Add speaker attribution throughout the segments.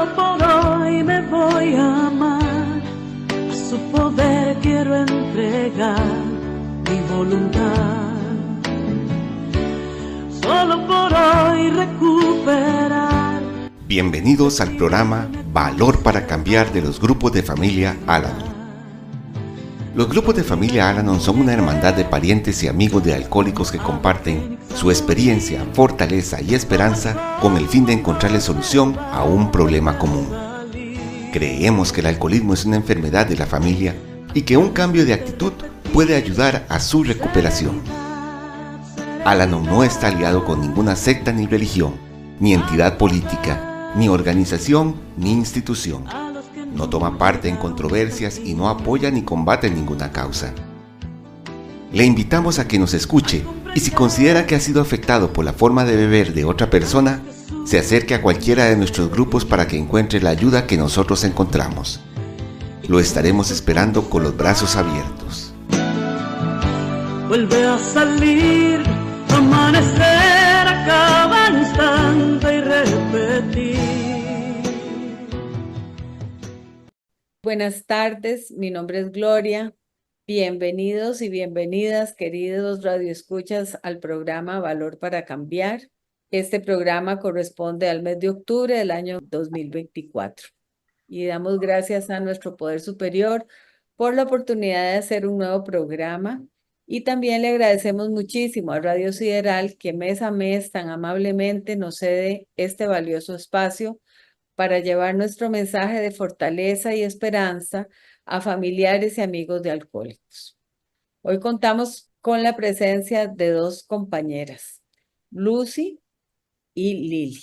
Speaker 1: Solo por hoy me voy a amar, a su poder quiero entregar mi voluntad. Solo por hoy recuperar.
Speaker 2: Bienvenidos al programa Valor para Cambiar de los grupos de familia Al-Anon. Los grupos de familia Al-Anon son una hermandad de parientes y amigos de alcohólicos que comparten su experiencia, fortaleza y esperanza con el fin de encontrarle solución a un problema común. Creemos que el alcoholismo es una enfermedad de la familia y que un cambio de actitud puede ayudar a su recuperación. Al-Anon no está aliado con ninguna secta ni religión, ni entidad política, ni organización, ni institución. No toma parte en controversias y no apoya ni combate ninguna causa. Le invitamos a que nos escuche y si considera que ha sido afectado por la forma de beber de otra persona, se acerque a cualquiera de nuestros grupos para que encuentre la ayuda que nosotros encontramos. Lo estaremos esperando con los brazos abiertos.
Speaker 1: Vuelve a salir, amanecer a cada instante y repetir.
Speaker 3: Buenas tardes, mi nombre es Gloria. Bienvenidos y bienvenidas, queridos radioescuchas, al programa Valor para Cambiar. Este programa corresponde al mes de octubre del año 2024. Y damos gracias a nuestro Poder Superior por la oportunidad de hacer un nuevo programa. Y también le agradecemos muchísimo a Radio Sideral que mes a mes tan amablemente nos cede este valioso espacio para llevar nuestro mensaje de fortaleza y esperanza a familiares y amigos de alcohólicos. Hoy contamos con la presencia de dos compañeras, Lucy y Lili.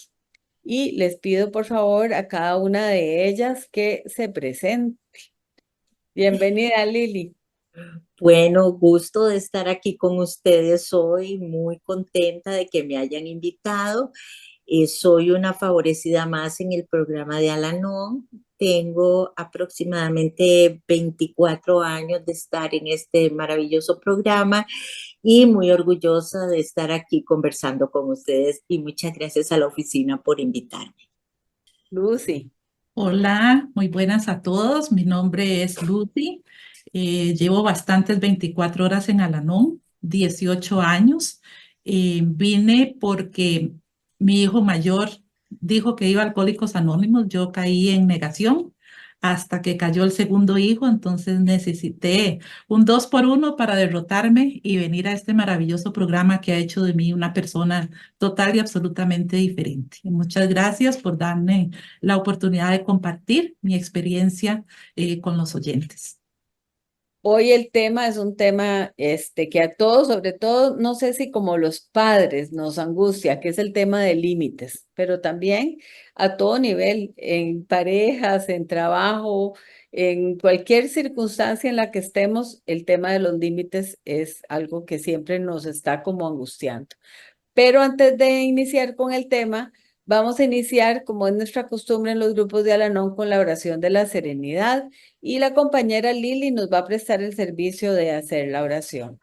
Speaker 3: Y les pido por favor a cada una de ellas que se presente. Bienvenida, Lili.
Speaker 4: Bueno, gusto de estar aquí con ustedes hoy, muy contenta de que me hayan invitado. Soy una favorecida más en el programa de Al-Anon. Tengo aproximadamente 24 años de estar en este maravilloso programa y muy orgullosa de estar aquí conversando con ustedes y muchas gracias a la oficina por invitarme.
Speaker 3: Lucy.
Speaker 5: Hola, muy buenas a todos. Mi nombre es Lucy. Llevo bastantes 24 horas en Al-Anon, 18 años. Vine porque mi hijo mayor dijo que iba a Alcohólicos Anónimos. Yo caí en negación hasta que cayó el segundo hijo, entonces necesité un 2 por 1 para derrotarme y venir a este maravilloso programa que ha hecho de mí una persona total y absolutamente diferente. Muchas gracias por darme la oportunidad de compartir mi experiencia con los oyentes.
Speaker 3: Hoy el tema es un tema que a todos, sobre todo, no sé si como los padres nos angustia, que es el tema de límites, pero también a todo nivel, en parejas, en trabajo, en cualquier circunstancia en la que estemos, el tema de los límites es algo que siempre nos está como angustiando. Pero antes de iniciar con el tema, vamos a iniciar, como es nuestra costumbre en los grupos de Al-Anon, con la oración de la serenidad y la compañera Lili nos va a prestar el servicio de hacer la oración.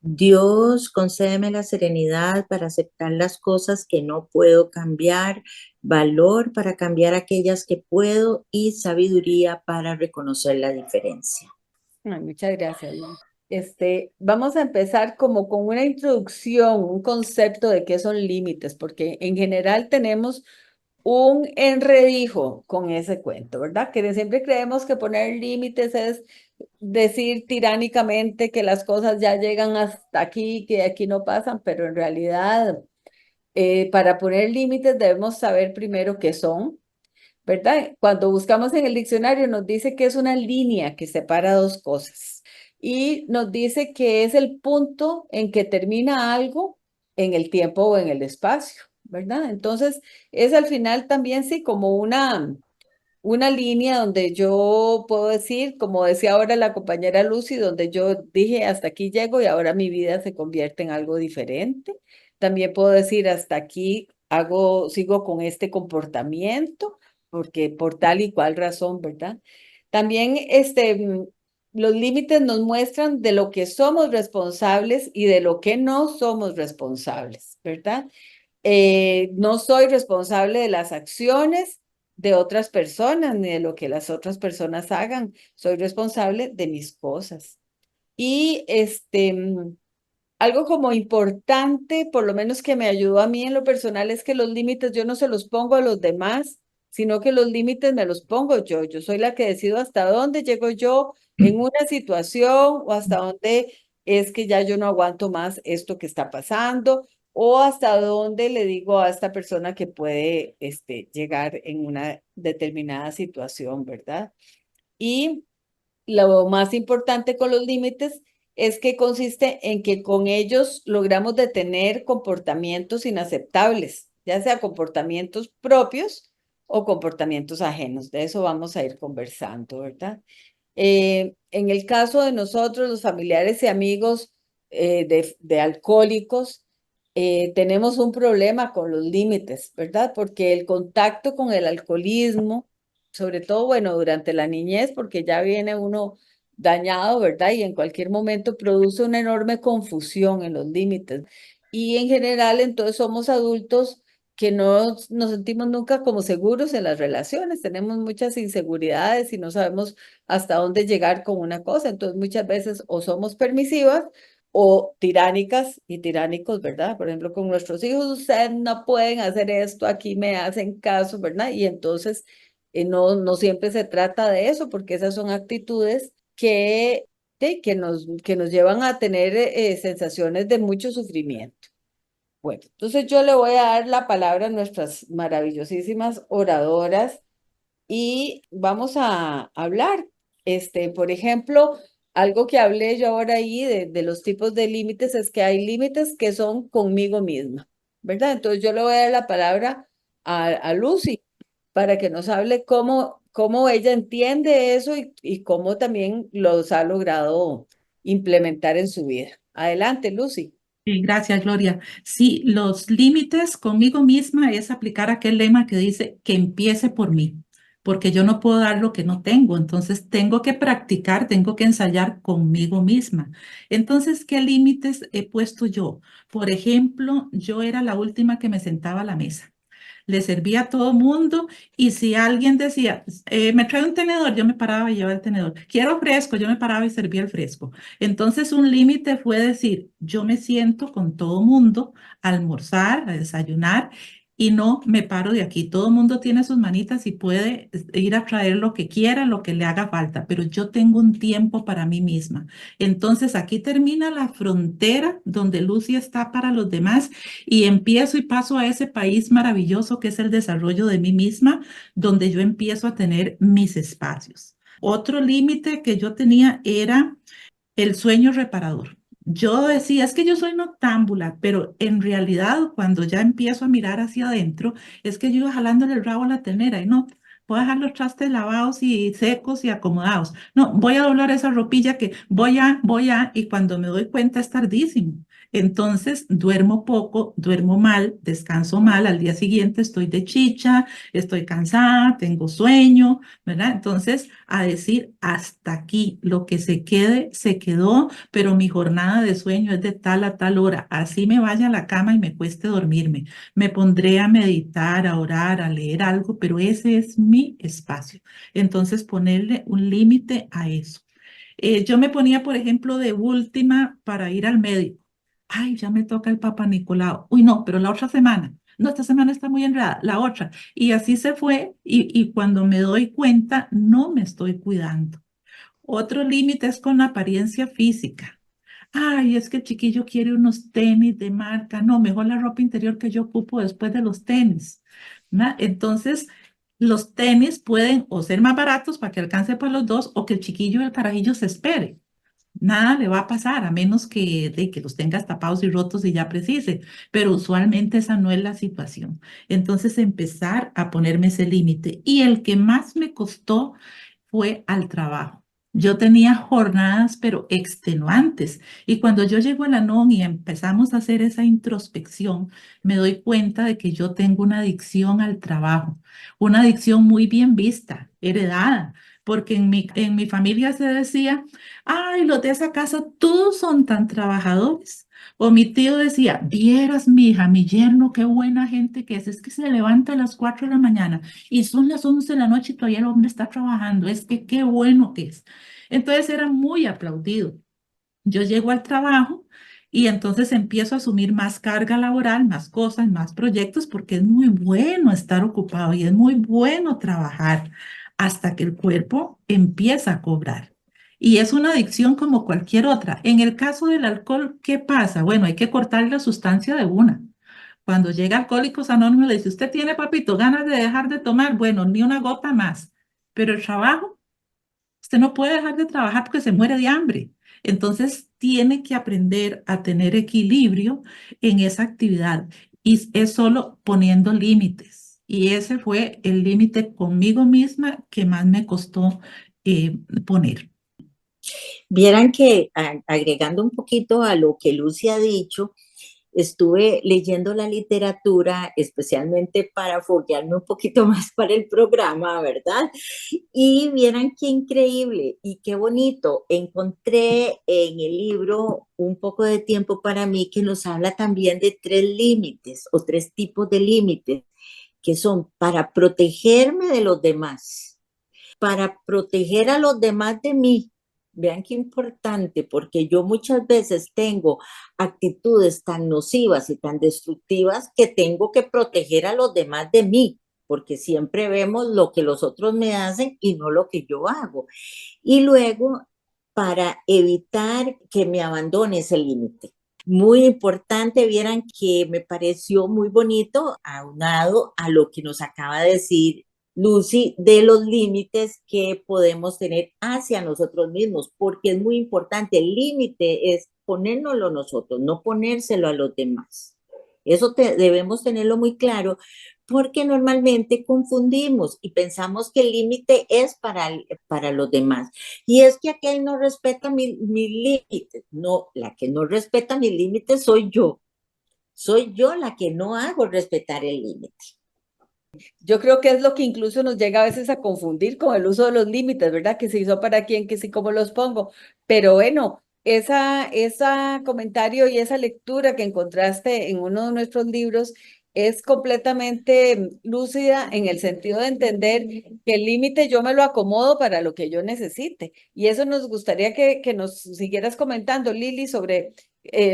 Speaker 4: Dios, concédeme la serenidad para aceptar las cosas que no puedo cambiar, valor para cambiar aquellas que puedo y sabiduría para reconocer la diferencia.
Speaker 3: Ay, muchas gracias, Lili. Vamos a empezar como con una introducción, un concepto de qué son límites, porque en general tenemos un enredijo con ese cuento, ¿verdad? Que siempre creemos que poner límites es decir tiránicamente que las cosas ya llegan hasta aquí, que de aquí no pasan, pero en realidad para poner límites debemos saber primero qué son, ¿verdad? Cuando buscamos en el diccionario nos dice que es una línea que separa dos cosas y nos dice que es el punto en que termina algo en el tiempo o en el espacio, ¿verdad? Entonces es al final también sí como una línea donde yo puedo decir, como decía ahora la compañera Lucy, donde yo dije hasta aquí llego y ahora mi vida se convierte en algo diferente. También puedo decir hasta aquí sigo con este comportamiento, porque por tal y cual razón, ¿verdad? También los límites nos muestran de lo que somos responsables y de lo que no somos responsables, ¿verdad? No soy responsable de las acciones de otras personas ni de lo que las otras personas hagan. Soy responsable de mis cosas. Y algo como importante, por lo menos que me ayudó a mí en lo personal, es que los límites yo no se los pongo a los demás, sino que los límites me los pongo yo. Yo soy la que decido hasta dónde llego yo en una situación o hasta dónde es que ya yo no aguanto más esto que está pasando o hasta dónde le digo a esta persona que puede llegar en una determinada situación, ¿verdad? Y lo más importante con los límites es que consiste en que con ellos logramos detener comportamientos inaceptables, ya sea comportamientos propios o comportamientos ajenos. De eso vamos a ir conversando, ¿verdad? En el caso de nosotros, los familiares y amigos de alcohólicos, tenemos un problema con los límites, ¿verdad? Porque el contacto con el alcoholismo, sobre todo, bueno, durante la niñez, porque ya viene uno dañado, ¿verdad? Y en cualquier momento produce una enorme confusión en los límites. Y en general, entonces somos adultos que no nos sentimos nunca como seguros en las relaciones, tenemos muchas inseguridades y no sabemos hasta dónde llegar con una cosa. Entonces muchas veces o somos permisivas o tiránicas y tiránicos, ¿verdad? Por ejemplo, con nuestros hijos, ustedes no pueden hacer esto, aquí me hacen caso, ¿verdad? Y entonces no siempre se trata de eso, porque esas son actitudes que nos llevan a tener sensaciones de mucho sufrimiento. Bueno, entonces yo le voy a dar la palabra a nuestras maravillosísimas oradoras y vamos a hablar. Por ejemplo, algo que hablé yo ahora ahí de los tipos de límites es que hay límites que son conmigo misma, ¿verdad? Entonces yo le voy a dar la palabra a Lucy para que nos hable cómo ella entiende eso y cómo también los ha logrado implementar en su vida. Adelante, Lucy.
Speaker 5: Gracias, Gloria. Sí, los límites conmigo misma es aplicar aquel lema que dice que empiece por mí, porque yo no puedo dar lo que no tengo, entonces tengo que practicar, tengo que ensayar conmigo misma. Entonces, ¿qué límites he puesto yo? Por ejemplo, yo era la última que me sentaba a la mesa. Le servía a todo mundo y si alguien decía, me trae un tenedor, yo me paraba y llevaba el tenedor. Quiero fresco, yo me paraba y servía el fresco. Entonces un límite fue decir, yo me siento con todo mundo a almorzar, a desayunar y no me paro de aquí. Todo mundo tiene sus manitas y puede ir a traer lo que quiera, lo que le haga falta, pero yo tengo un tiempo para mí misma. Entonces aquí termina la frontera donde Lucy está para los demás y empiezo y paso a ese país maravilloso que es el desarrollo de mí misma, donde yo empiezo a tener mis espacios. Otro límite que yo tenía era el sueño reparador. Yo decía, es que yo soy noctámbula, pero en realidad cuando ya empiezo a mirar hacia adentro, es que yo iba jalándole el rabo a la ternera y no, voy a dejar los trastes lavados y secos y acomodados. No, voy a doblar esa ropilla que y cuando me doy cuenta es tardísimo. Entonces duermo poco, duermo mal, descanso mal, al día siguiente estoy de chicha, estoy cansada, tengo sueño, ¿verdad? Entonces, a decir, hasta aquí, lo que se quede, se quedó, pero mi jornada de sueño es de tal a tal hora. Así me vaya a la cama y me cueste dormirme. Me pondré a meditar, a orar, a leer algo, pero ese es mi espacio. Entonces, ponerle un límite a eso. Yo me ponía, por ejemplo, de última para ir al médico. Ay, ya me toca el Papa Nicolau. Uy, no, pero la otra semana. No, esta semana está muy enredada, la otra. Y así se fue y cuando me doy cuenta, no me estoy cuidando. Otro límite es con la apariencia física. Ay, es que el chiquillo quiere unos tenis de marca. No, mejor la ropa interior que yo ocupo después de los tenis. ¿No? Entonces, los tenis pueden o ser más baratos para que alcance para los dos o que el chiquillo y el carajillo se espere. Nada le va a pasar a menos que los tengas tapados y rotos y ya precise, pero usualmente esa no es la situación. Entonces empezar a ponerme ese límite y el que más me costó fue al trabajo. Yo tenía jornadas, pero extenuantes. Y cuando yo llego a la NON y empezamos a hacer esa introspección, me doy cuenta de que yo tengo una adicción al trabajo, una adicción muy bien vista, heredada, porque en mi familia se decía, ay, los de esa casa todos son tan trabajadores, O mi tío decía, vieras, mi hija, mi yerno, qué buena gente que es que se levanta a las 4 de la mañana y son las 11 de la noche y todavía el hombre está trabajando, es que qué bueno que es. Entonces era muy aplaudido. Yo llego al trabajo y entonces empiezo a asumir más carga laboral, más cosas, más proyectos, porque es muy bueno estar ocupado y es muy bueno trabajar hasta que el cuerpo empieza a cobrar. Y es una adicción como cualquier otra. En el caso del alcohol, ¿qué pasa? Bueno, hay que cortar la sustancia de una. Cuando llega Alcohólicos Anónimos, le dice, ¿usted tiene, papito, ganas de dejar de tomar? Bueno, ni una gota más. Pero el trabajo, usted no puede dejar de trabajar porque se muere de hambre. Entonces, tiene que aprender a tener equilibrio en esa actividad. Y es solo poniendo límites. Y ese fue el límite conmigo misma que más me costó poner.
Speaker 4: Vieran que agregando un poquito a lo que Lucy ha dicho, estuve leyendo la literatura especialmente para foguearme un poquito más para el programa, ¿verdad? Y vieran qué increíble y qué bonito. Encontré en el libro Un poco de tiempo para mí que nos habla también de 3 límites o 3 tipos de límites que son para protegerme de los demás, para proteger a los demás de mí. Vean qué importante, porque yo muchas veces tengo actitudes tan nocivas y tan destructivas que tengo que proteger a los demás de mí, porque siempre vemos lo que los otros me hacen y no lo que yo hago. Y luego, para evitar que me abandone ese límite. Muy importante, vieran que me pareció muy bonito, aunado a lo que nos acaba de decir Lucy, de los límites que podemos tener hacia nosotros mismos, porque es muy importante. El límite es ponérnoslo nosotros, no ponérselo a los demás. Eso debemos tenerlo muy claro, porque normalmente confundimos y pensamos que el límite es para los demás. Y es que aquel no respeta mis límites. No, la que no respeta mis límites soy yo. Soy yo la que no hago respetar el límite.
Speaker 3: Yo creo que es lo que incluso nos llega a veces a confundir con el uso de los límites, ¿verdad? Que se hizo para quién, que sí, cómo los pongo. Pero bueno, esa comentario y esa lectura que encontraste en uno de nuestros libros es completamente lúcida en el sentido de entender que el límite yo me lo acomodo para lo que yo necesite. Y eso nos gustaría que nos siguieras comentando, Lili, sobre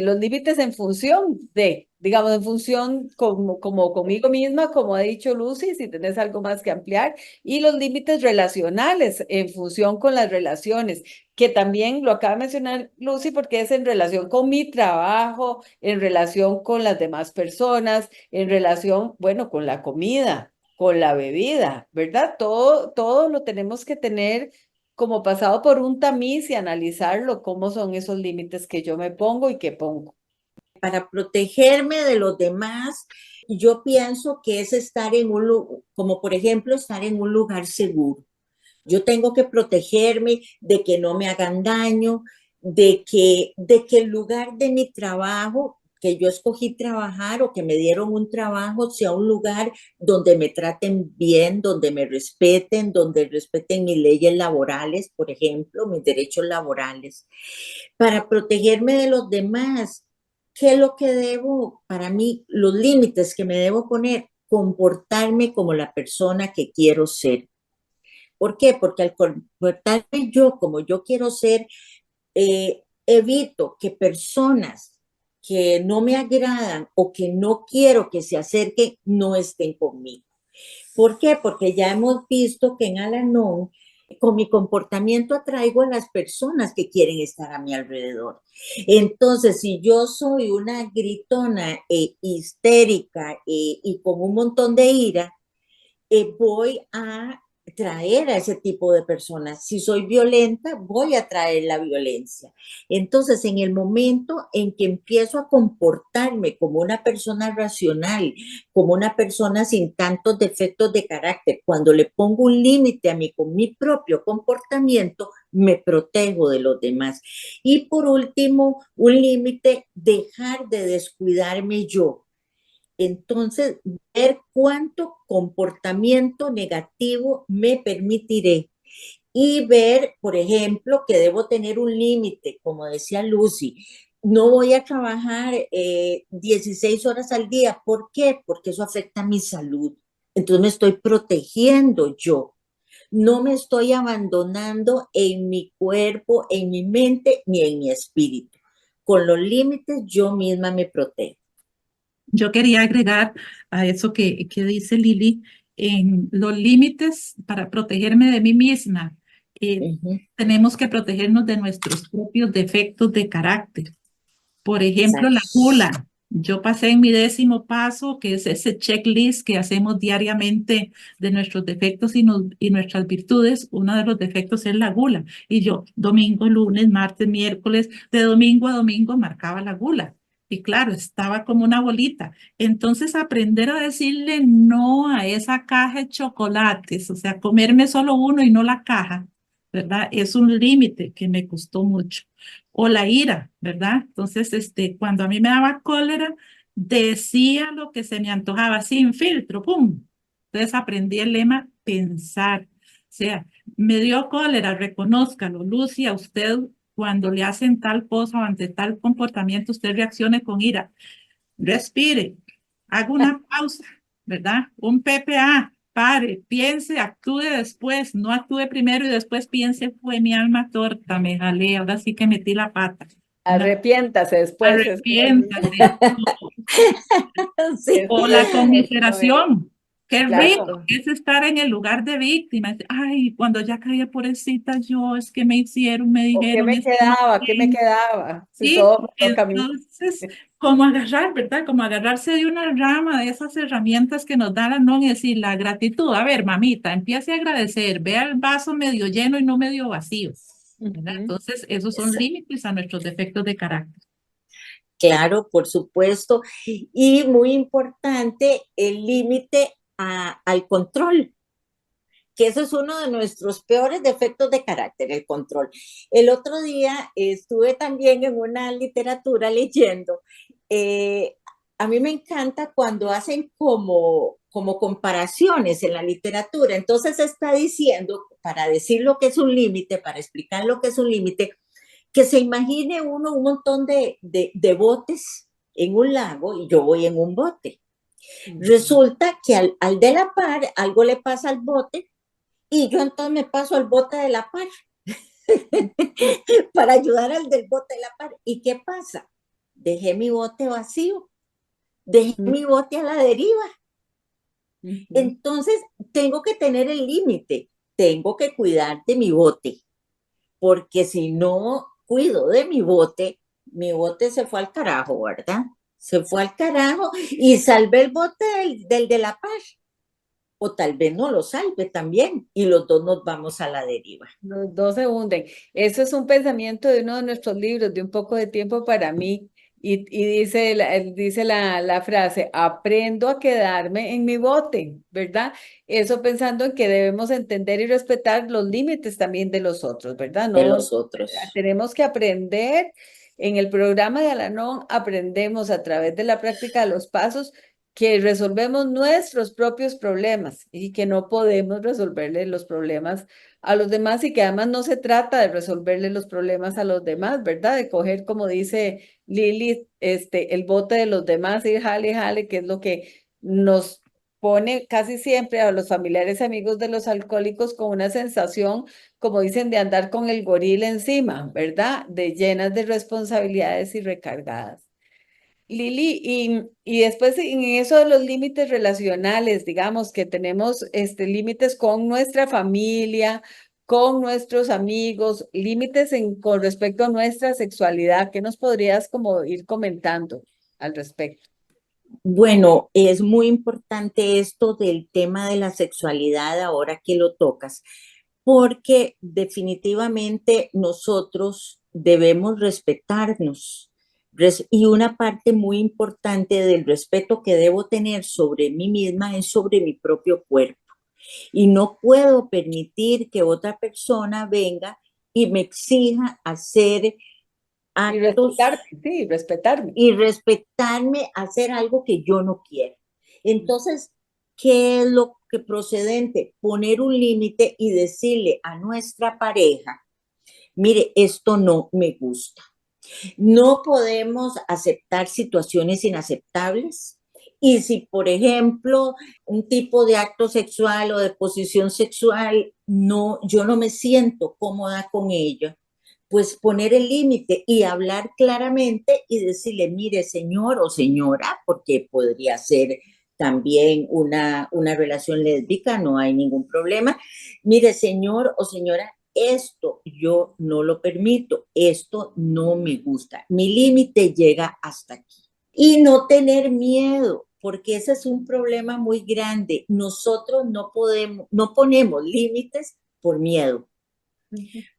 Speaker 3: los límites en función de, digamos, en función como conmigo misma, como ha dicho Lucy, si tenés algo más que ampliar, y los límites relacionales en función con las relaciones, que también lo acaba de mencionar Lucy porque es en relación con mi trabajo, en relación con las demás personas, en relación, bueno, con la comida, con la bebida, ¿verdad? Todo lo tenemos que tener como pasado por un tamiz y analizarlo, cómo son esos límites que yo me pongo y que pongo.
Speaker 4: Para protegerme de los demás, yo pienso que es estar en un lugar, como por ejemplo estar en un lugar seguro. Yo tengo que protegerme de que no me hagan daño, de que el lugar de mi trabajo, que yo escogí trabajar o que me dieron un trabajo, sea un lugar donde me traten bien, donde me respeten, donde respeten mis leyes laborales, por ejemplo, mis derechos laborales. Para protegerme de los demás, ¿qué es lo que debo, para mí, los límites que me debo poner? Comportarme como la persona que quiero ser. ¿Por qué? Porque al comportarme yo como yo quiero ser, evito que personas que no me agradan o que no quiero que se acerquen no estén conmigo. ¿Por qué? Porque ya hemos visto que en Al-Anon, con mi comportamiento atraigo a las personas que quieren estar a mi alrededor. Entonces, si yo soy una gritona histérica y con un montón de ira, voy a traer a ese tipo de personas. Si soy violenta, voy a traer la violencia. Entonces, en el momento en que empiezo a comportarme como una persona racional, como una persona sin tantos defectos de carácter, cuando le pongo un límite a mí con mi propio comportamiento, me protejo de los demás. Y por último, un límite, dejar de descuidarme yo. Entonces, ver cuánto comportamiento negativo me permitiré y ver, por ejemplo, que debo tener un límite, como decía Lucy, no voy a trabajar 16 horas al día. ¿Por qué? Porque eso afecta mi salud. Entonces me estoy protegiendo yo. No me estoy abandonando en mi cuerpo, en mi mente, ni en mi espíritu. Con los límites yo misma me protejo.
Speaker 5: Yo quería agregar a eso que dice Lili, en los límites para protegerme de mí misma.
Speaker 4: Ujú.
Speaker 5: Tenemos que protegernos de nuestros propios defectos de carácter. Por ejemplo, la
Speaker 4: Exacto.
Speaker 5: gula. Yo pasé en mi 10º paso, que es ese checklist que hacemos diariamente de nuestros defectos y nuestras virtudes. Uno de los defectos es la gula. Y yo, domingo, lunes, martes, miércoles, de domingo a domingo marcaba la gula. Y claro, estaba como una bolita. Entonces, aprender a decirle no a esa caja de chocolates, o sea, comerme solo uno y no la caja, ¿verdad? Es un límite que me costó mucho. O la ira, ¿verdad? Entonces, cuando a mí me daba cólera, decía lo que se me antojaba sin filtro, ¡pum! Entonces aprendí el lema pensar. O sea, me dio cólera, reconózcalo. Lucy, a usted cuando le hacen tal cosa o ante tal comportamiento, usted reaccione con ira. Respire, haga una pausa, ¿verdad? Un PPA, pare, piense, actúe después, no actúe primero y después piense, fue mi alma torta, me jalé, ahora sí que metí la pata. No,
Speaker 3: Arrepiéntase después.
Speaker 5: arrepiéntase.
Speaker 4: Sí.
Speaker 5: O la
Speaker 3: Exactamente.
Speaker 5: conmiseración. Qué rico
Speaker 3: Claro.
Speaker 5: es estar en el lugar de víctima. Ay, cuando ya caía pobrecita yo, es que me hicieron, me
Speaker 3: ¿O qué
Speaker 5: dijeron,
Speaker 3: me
Speaker 5: es que no
Speaker 3: quedaba? ¿Qué me
Speaker 5: tengo.
Speaker 3: quedaba? Si
Speaker 5: Sí,
Speaker 3: todo me toca a mí.
Speaker 5: entonces, como agarrar, ¿verdad? Como agarrarse de una rama de esas herramientas que nos dan la no y decir la gratitud. A ver, mamita, empiece a agradecer, vea el vaso medio lleno y no medio vacío, ¿verdad?
Speaker 3: Ujú.
Speaker 5: Entonces, esos son
Speaker 4: Exacto.
Speaker 5: límites a nuestros defectos de carácter.
Speaker 4: Claro, por supuesto. Y muy importante, el límite al control, que eso es uno de nuestros peores defectos de carácter, el control. El otro día estuve también en una literatura leyendo. eh, a mí me encanta cuando hacen como comparaciones en la literatura. Entonces está diciendo, para decir lo que es un límite, para explicar lo que es un límite, que se imagine uno un montón de botes en un lago y yo voy en un bote.
Speaker 3: Ujú.
Speaker 4: Resulta que al de la par algo le pasa al bote y yo entonces me paso al bote de la par para ayudar al del bote de la par. ¿Y qué pasa? Dejé mi bote vacío, dejé
Speaker 3: Ujú.
Speaker 4: mi bote a la deriva.
Speaker 3: Ujú.
Speaker 4: Entonces tengo que tener el límite, tengo que cuidar de mi bote, porque si no cuido de mi bote se fue al carajo, ¿verdad? Se fue al carajo y salvé el bote del de la paz, o tal vez no lo salve también, y los dos nos vamos a la deriva.
Speaker 3: Los dos se hunden. Eso es un pensamiento de uno de nuestros libros, de Un poco de tiempo para mí. Y dice, dice la frase, aprendo a quedarme en mi bote, ¿verdad? Eso pensando en que debemos entender y respetar los límites también de los otros, ¿verdad?
Speaker 4: De
Speaker 3: No,
Speaker 4: los otros.
Speaker 3: tenemos que aprender. En el programa de Alanon aprendemos a través de la práctica de los pasos que resolvemos nuestros propios problemas y que no podemos resolverle los problemas a los demás y que además no se trata de resolverle los problemas a los demás, ¿verdad? De coger, como dice Lili, el bote de los demás y jale, jale, que es lo que nos pone casi siempre a los familiares y amigos de los alcohólicos con una sensación, como dicen, de andar con el gorila encima, ¿verdad? De llenas de responsabilidades y recargadas. Lili, y después en eso de los límites relacionales, digamos que tenemos límites con nuestra familia, con nuestros amigos, límites con respecto a nuestra sexualidad, ¿qué nos podrías como ir comentando al respecto?
Speaker 4: Bueno, es muy importante esto del tema de la sexualidad ahora que lo tocas, porque definitivamente nosotros debemos respetarnos. Y una parte muy importante del respeto que debo tener sobre mí misma es sobre mi propio cuerpo. Y no puedo permitir que otra persona venga y me exija hacer
Speaker 3: Y
Speaker 4: actos
Speaker 3: respetarme, sí, respetarme.
Speaker 4: y respetarme, hacer algo que yo no quiero. Entonces, ¿qué es lo que procedente? Poner un límite y decirle a nuestra pareja, mire, esto no me gusta. No podemos aceptar situaciones inaceptables. Y si, por ejemplo, un tipo de acto sexual o de posición sexual, no, yo no me siento cómoda con ello, pues poner el límite y hablar claramente y decirle, mire, señor o señora, porque podría ser también una relación lésbica, no hay ningún problema. Mire, señor o señora, esto yo no lo permito, esto no me gusta, mi límite llega hasta aquí. Y no tener miedo, porque ese es un problema muy grande. Nosotros no podemos, no ponemos límites por miedo,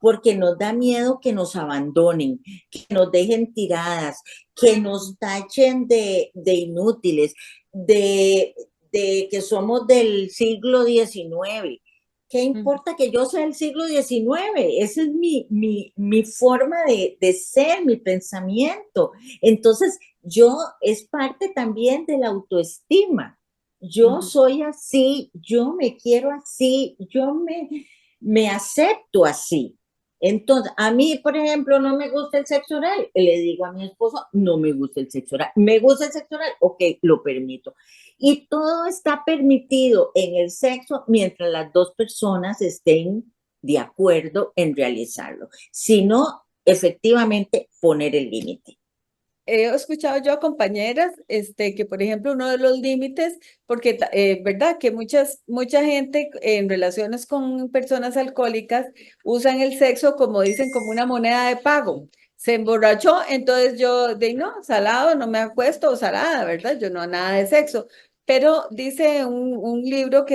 Speaker 4: porque nos da miedo que nos abandonen, que nos dejen tiradas, que nos tachen de inútiles, de que somos del siglo XIX. ¿Qué importa que yo sea del siglo XIX? Esa es mi forma de ser, mi pensamiento. Entonces, yo es parte también de la autoestima. Yo soy así, yo me quiero así, me acepto así. Entonces, a mí, por ejemplo, no me gusta el sexo oral. Le digo a mi esposo, no me gusta el sexo oral. ¿Me gusta el sexo oral? Ok, lo permito. Y todo está permitido en el sexo mientras las dos personas estén de acuerdo en realizarlo. Si no, efectivamente, poner el límite.
Speaker 3: He escuchado yo a compañeras que, por ejemplo, uno de los límites, porque, ¿verdad? Que mucha gente en relaciones con personas alcohólicas usan el sexo, como dicen, como una moneda de pago. Se emborrachó, entonces yo de no, salado, no me acuesto, o salada, ¿verdad? Yo no, nada de sexo. Pero dice un libro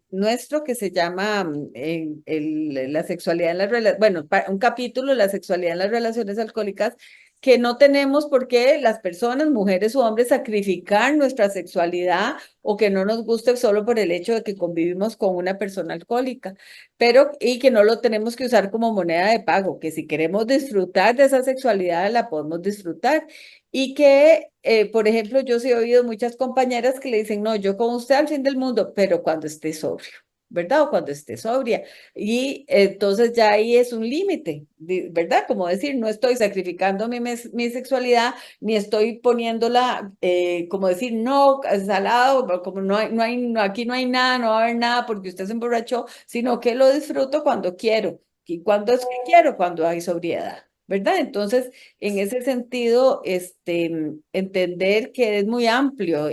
Speaker 3: nuestro que se llama La sexualidad en las relaciones, bueno, un capítulo, La sexualidad en las relaciones alcohólicas, que no tenemos por qué las personas, mujeres o hombres, sacrificar nuestra sexualidad o que no nos guste solo por el hecho de que convivimos con una persona alcohólica, pero y que no lo tenemos que usar como moneda de pago, que si queremos disfrutar de esa sexualidad la podemos disfrutar y que, por ejemplo, yo sí he oído muchas compañeras que le dicen, no, yo con usted al fin del mundo, pero cuando esté sobrio. ¿Verdad? O cuando esté sobria. Y entonces ya ahí es un límite, ¿verdad? Como decir, no estoy sacrificando mi sexualidad, ni estoy poniéndola, como decir, no, salado, como aquí no hay nada, no va a haber nada porque usted se emborrachó, sino que lo disfruto cuando quiero. ¿Y cuando es que quiero? Cuando hay sobriedad. ¿Verdad? Entonces, en ese sentido, entender que es muy amplio,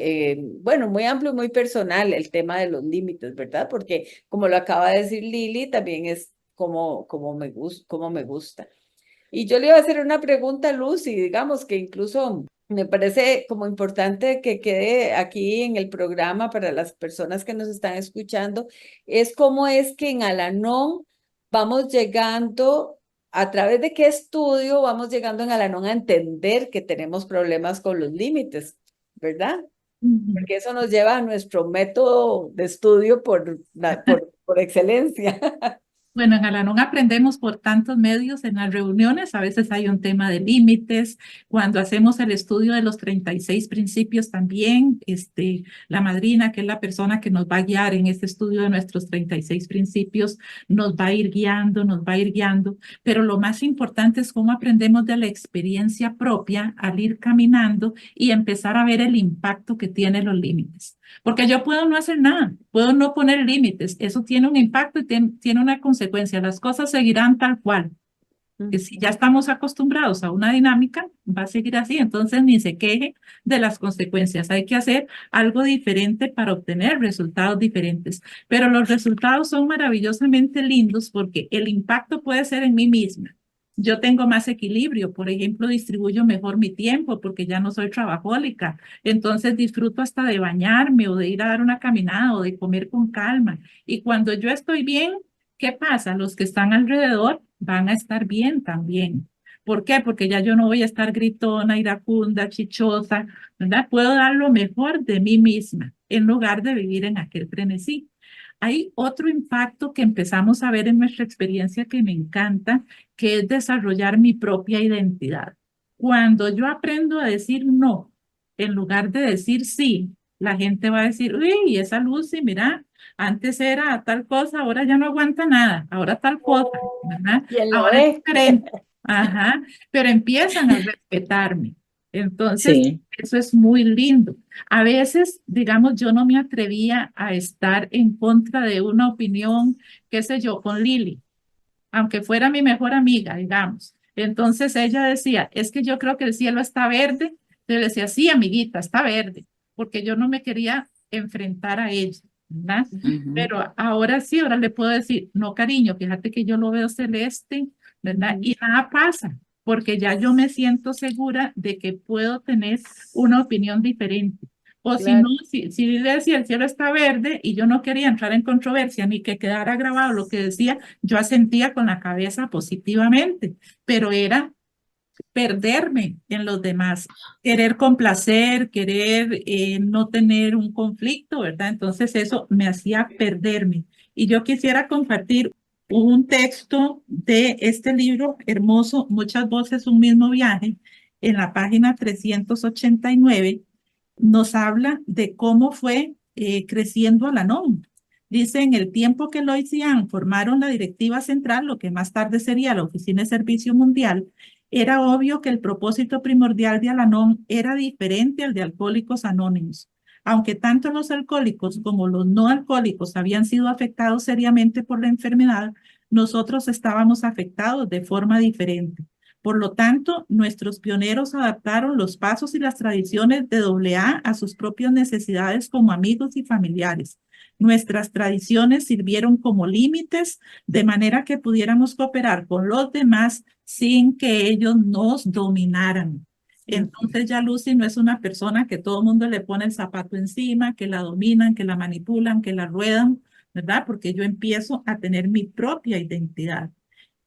Speaker 3: bueno, muy amplio, muy personal el tema de los límites, ¿verdad? Porque como lo acaba de decir Lili, también es como me gusta. Y yo le iba a hacer una pregunta a Lucy, digamos que incluso me parece como importante que quede aquí en el programa para las personas que nos están escuchando, es cómo es que en Al-Anon vamos llegando, a través de qué estudio vamos llegando en Al-Anon a entender que tenemos problemas con los límites, ¿verdad? Porque eso nos lleva a nuestro método de estudio por excelencia.
Speaker 5: Bueno, en Alanón aprendemos por tantos medios en las reuniones. A veces hay un tema de límites. Cuando hacemos el estudio de los 36 principios también, la madrina, que es la persona que nos va a guiar en este estudio de nuestros 36 principios, nos va a ir guiando, nos va a ir guiando. Pero lo más importante es cómo aprendemos de la experiencia propia al ir caminando y empezar a ver el impacto que tienen los límites. Porque yo puedo no hacer nada, puedo no poner límites, eso tiene un impacto y tiene una consecuencia, las cosas seguirán tal cual, que si ya estamos acostumbrados a una dinámica, va a seguir así, entonces ni se queje de las consecuencias, hay que hacer algo diferente para obtener resultados diferentes, pero los resultados son maravillosamente lindos porque el impacto puede ser en mí misma. Yo tengo más equilibrio, por ejemplo, distribuyo mejor mi tiempo porque ya no soy trabajólica, entonces disfruto hasta de bañarme o de ir a dar una caminada o de comer con calma. Y cuando yo estoy bien, ¿qué pasa? Los que están alrededor van a estar bien también. ¿Por qué? Porque ya yo no voy a estar gritona, iracunda, chichosa, ¿verdad? Puedo dar lo mejor de mí misma en lugar de vivir en aquel frenesí. Hay otro impacto que empezamos a ver en nuestra experiencia que me encanta, que es desarrollar mi propia identidad. Cuando yo aprendo a decir no, en lugar de decir sí, la gente va a decir, uy, esa Lucy, mira, antes era tal cosa, ahora ya no aguanta nada, ahora tal cosa, ¿verdad?
Speaker 3: ¿Quién lo
Speaker 5: Ahora es
Speaker 3: ve?
Speaker 5: diferente. Ajá, pero empiezan a respetarme. Entonces,
Speaker 4: Sí.
Speaker 5: eso es muy lindo. A veces, digamos, yo no me atrevía a estar en contra de una opinión, qué sé yo, con Lili, aunque fuera mi mejor amiga, digamos. Entonces ella decía, es que yo creo que el cielo está verde. Yo le decía, sí, amiguita, está verde, porque yo no me quería enfrentar a ella, ¿verdad?
Speaker 4: Ujú.
Speaker 5: Pero ahora sí, ahora le puedo decir, no, cariño, fíjate que yo lo veo celeste, ¿verdad?
Speaker 3: Ujú.
Speaker 5: Y nada pasa, porque ya yo me siento segura de que puedo tener una opinión diferente. O si no,
Speaker 3: Claro,
Speaker 5: si decía el cielo está verde y yo no quería entrar en controversia ni que quedara grabado lo que decía, yo asentía con la cabeza positivamente, pero era perderme en los demás, querer complacer, querer no tener un conflicto, ¿verdad? Entonces eso me hacía perderme. Y yo quisiera compartir un texto de este libro hermoso, Muchas voces, un mismo viaje, en la página 389, nos habla de cómo fue creciendo Al-Anon. Dice, en el tiempo que Lois y Ann formaron la directiva central, lo que más tarde sería la Oficina de Servicio Mundial, era obvio que el propósito primordial de Al-Anon era diferente al de Alcohólicos Anónimos. Aunque tanto los alcohólicos como los no alcohólicos habían sido afectados seriamente por la enfermedad, nosotros estábamos afectados de forma diferente. Por lo tanto, nuestros pioneros adaptaron los pasos y las tradiciones de AA a sus propias necesidades como amigos y familiares. Nuestras tradiciones sirvieron como límites de manera que pudiéramos cooperar con los demás sin que ellos nos dominaran. Entonces ya Lucy no es una persona que todo el mundo le pone el zapato encima, que la dominan, que la manipulan, que la ruedan, ¿verdad? Porque yo empiezo a tener mi propia identidad.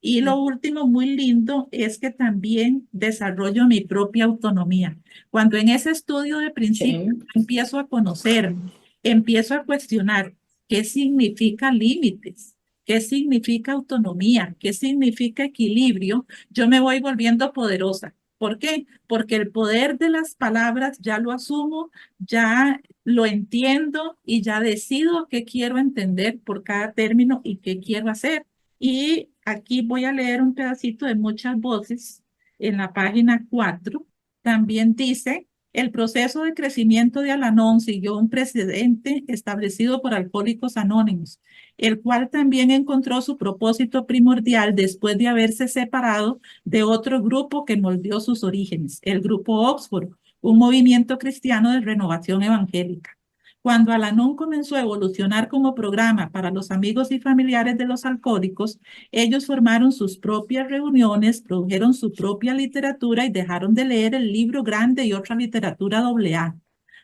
Speaker 5: Y lo último muy lindo es que también desarrollo mi propia autonomía. Cuando en ese estudio de principio
Speaker 4: Sí.
Speaker 5: empiezo a conocer, empiezo a cuestionar qué significa límites, qué significa autonomía, qué significa equilibrio, yo me voy volviendo poderosa. ¿Por qué? Porque el poder de las palabras ya lo asumo, ya lo entiendo y ya decido qué quiero entender por cada término y qué quiero hacer. Y aquí voy a leer un pedacito de Muchas voces en la página 4. También dice, el proceso de crecimiento de Al-Anon siguió un precedente establecido por Alcohólicos Anónimos, el cual también encontró su propósito primordial después de haberse separado de otro grupo que moldeó sus orígenes, el Grupo Oxford, un movimiento cristiano de renovación evangélica. Cuando Al-Anon comenzó a evolucionar como programa para los amigos y familiares de los alcohólicos, ellos formaron sus propias reuniones, produjeron su propia literatura y dejaron de leer el libro grande y otra literatura AA.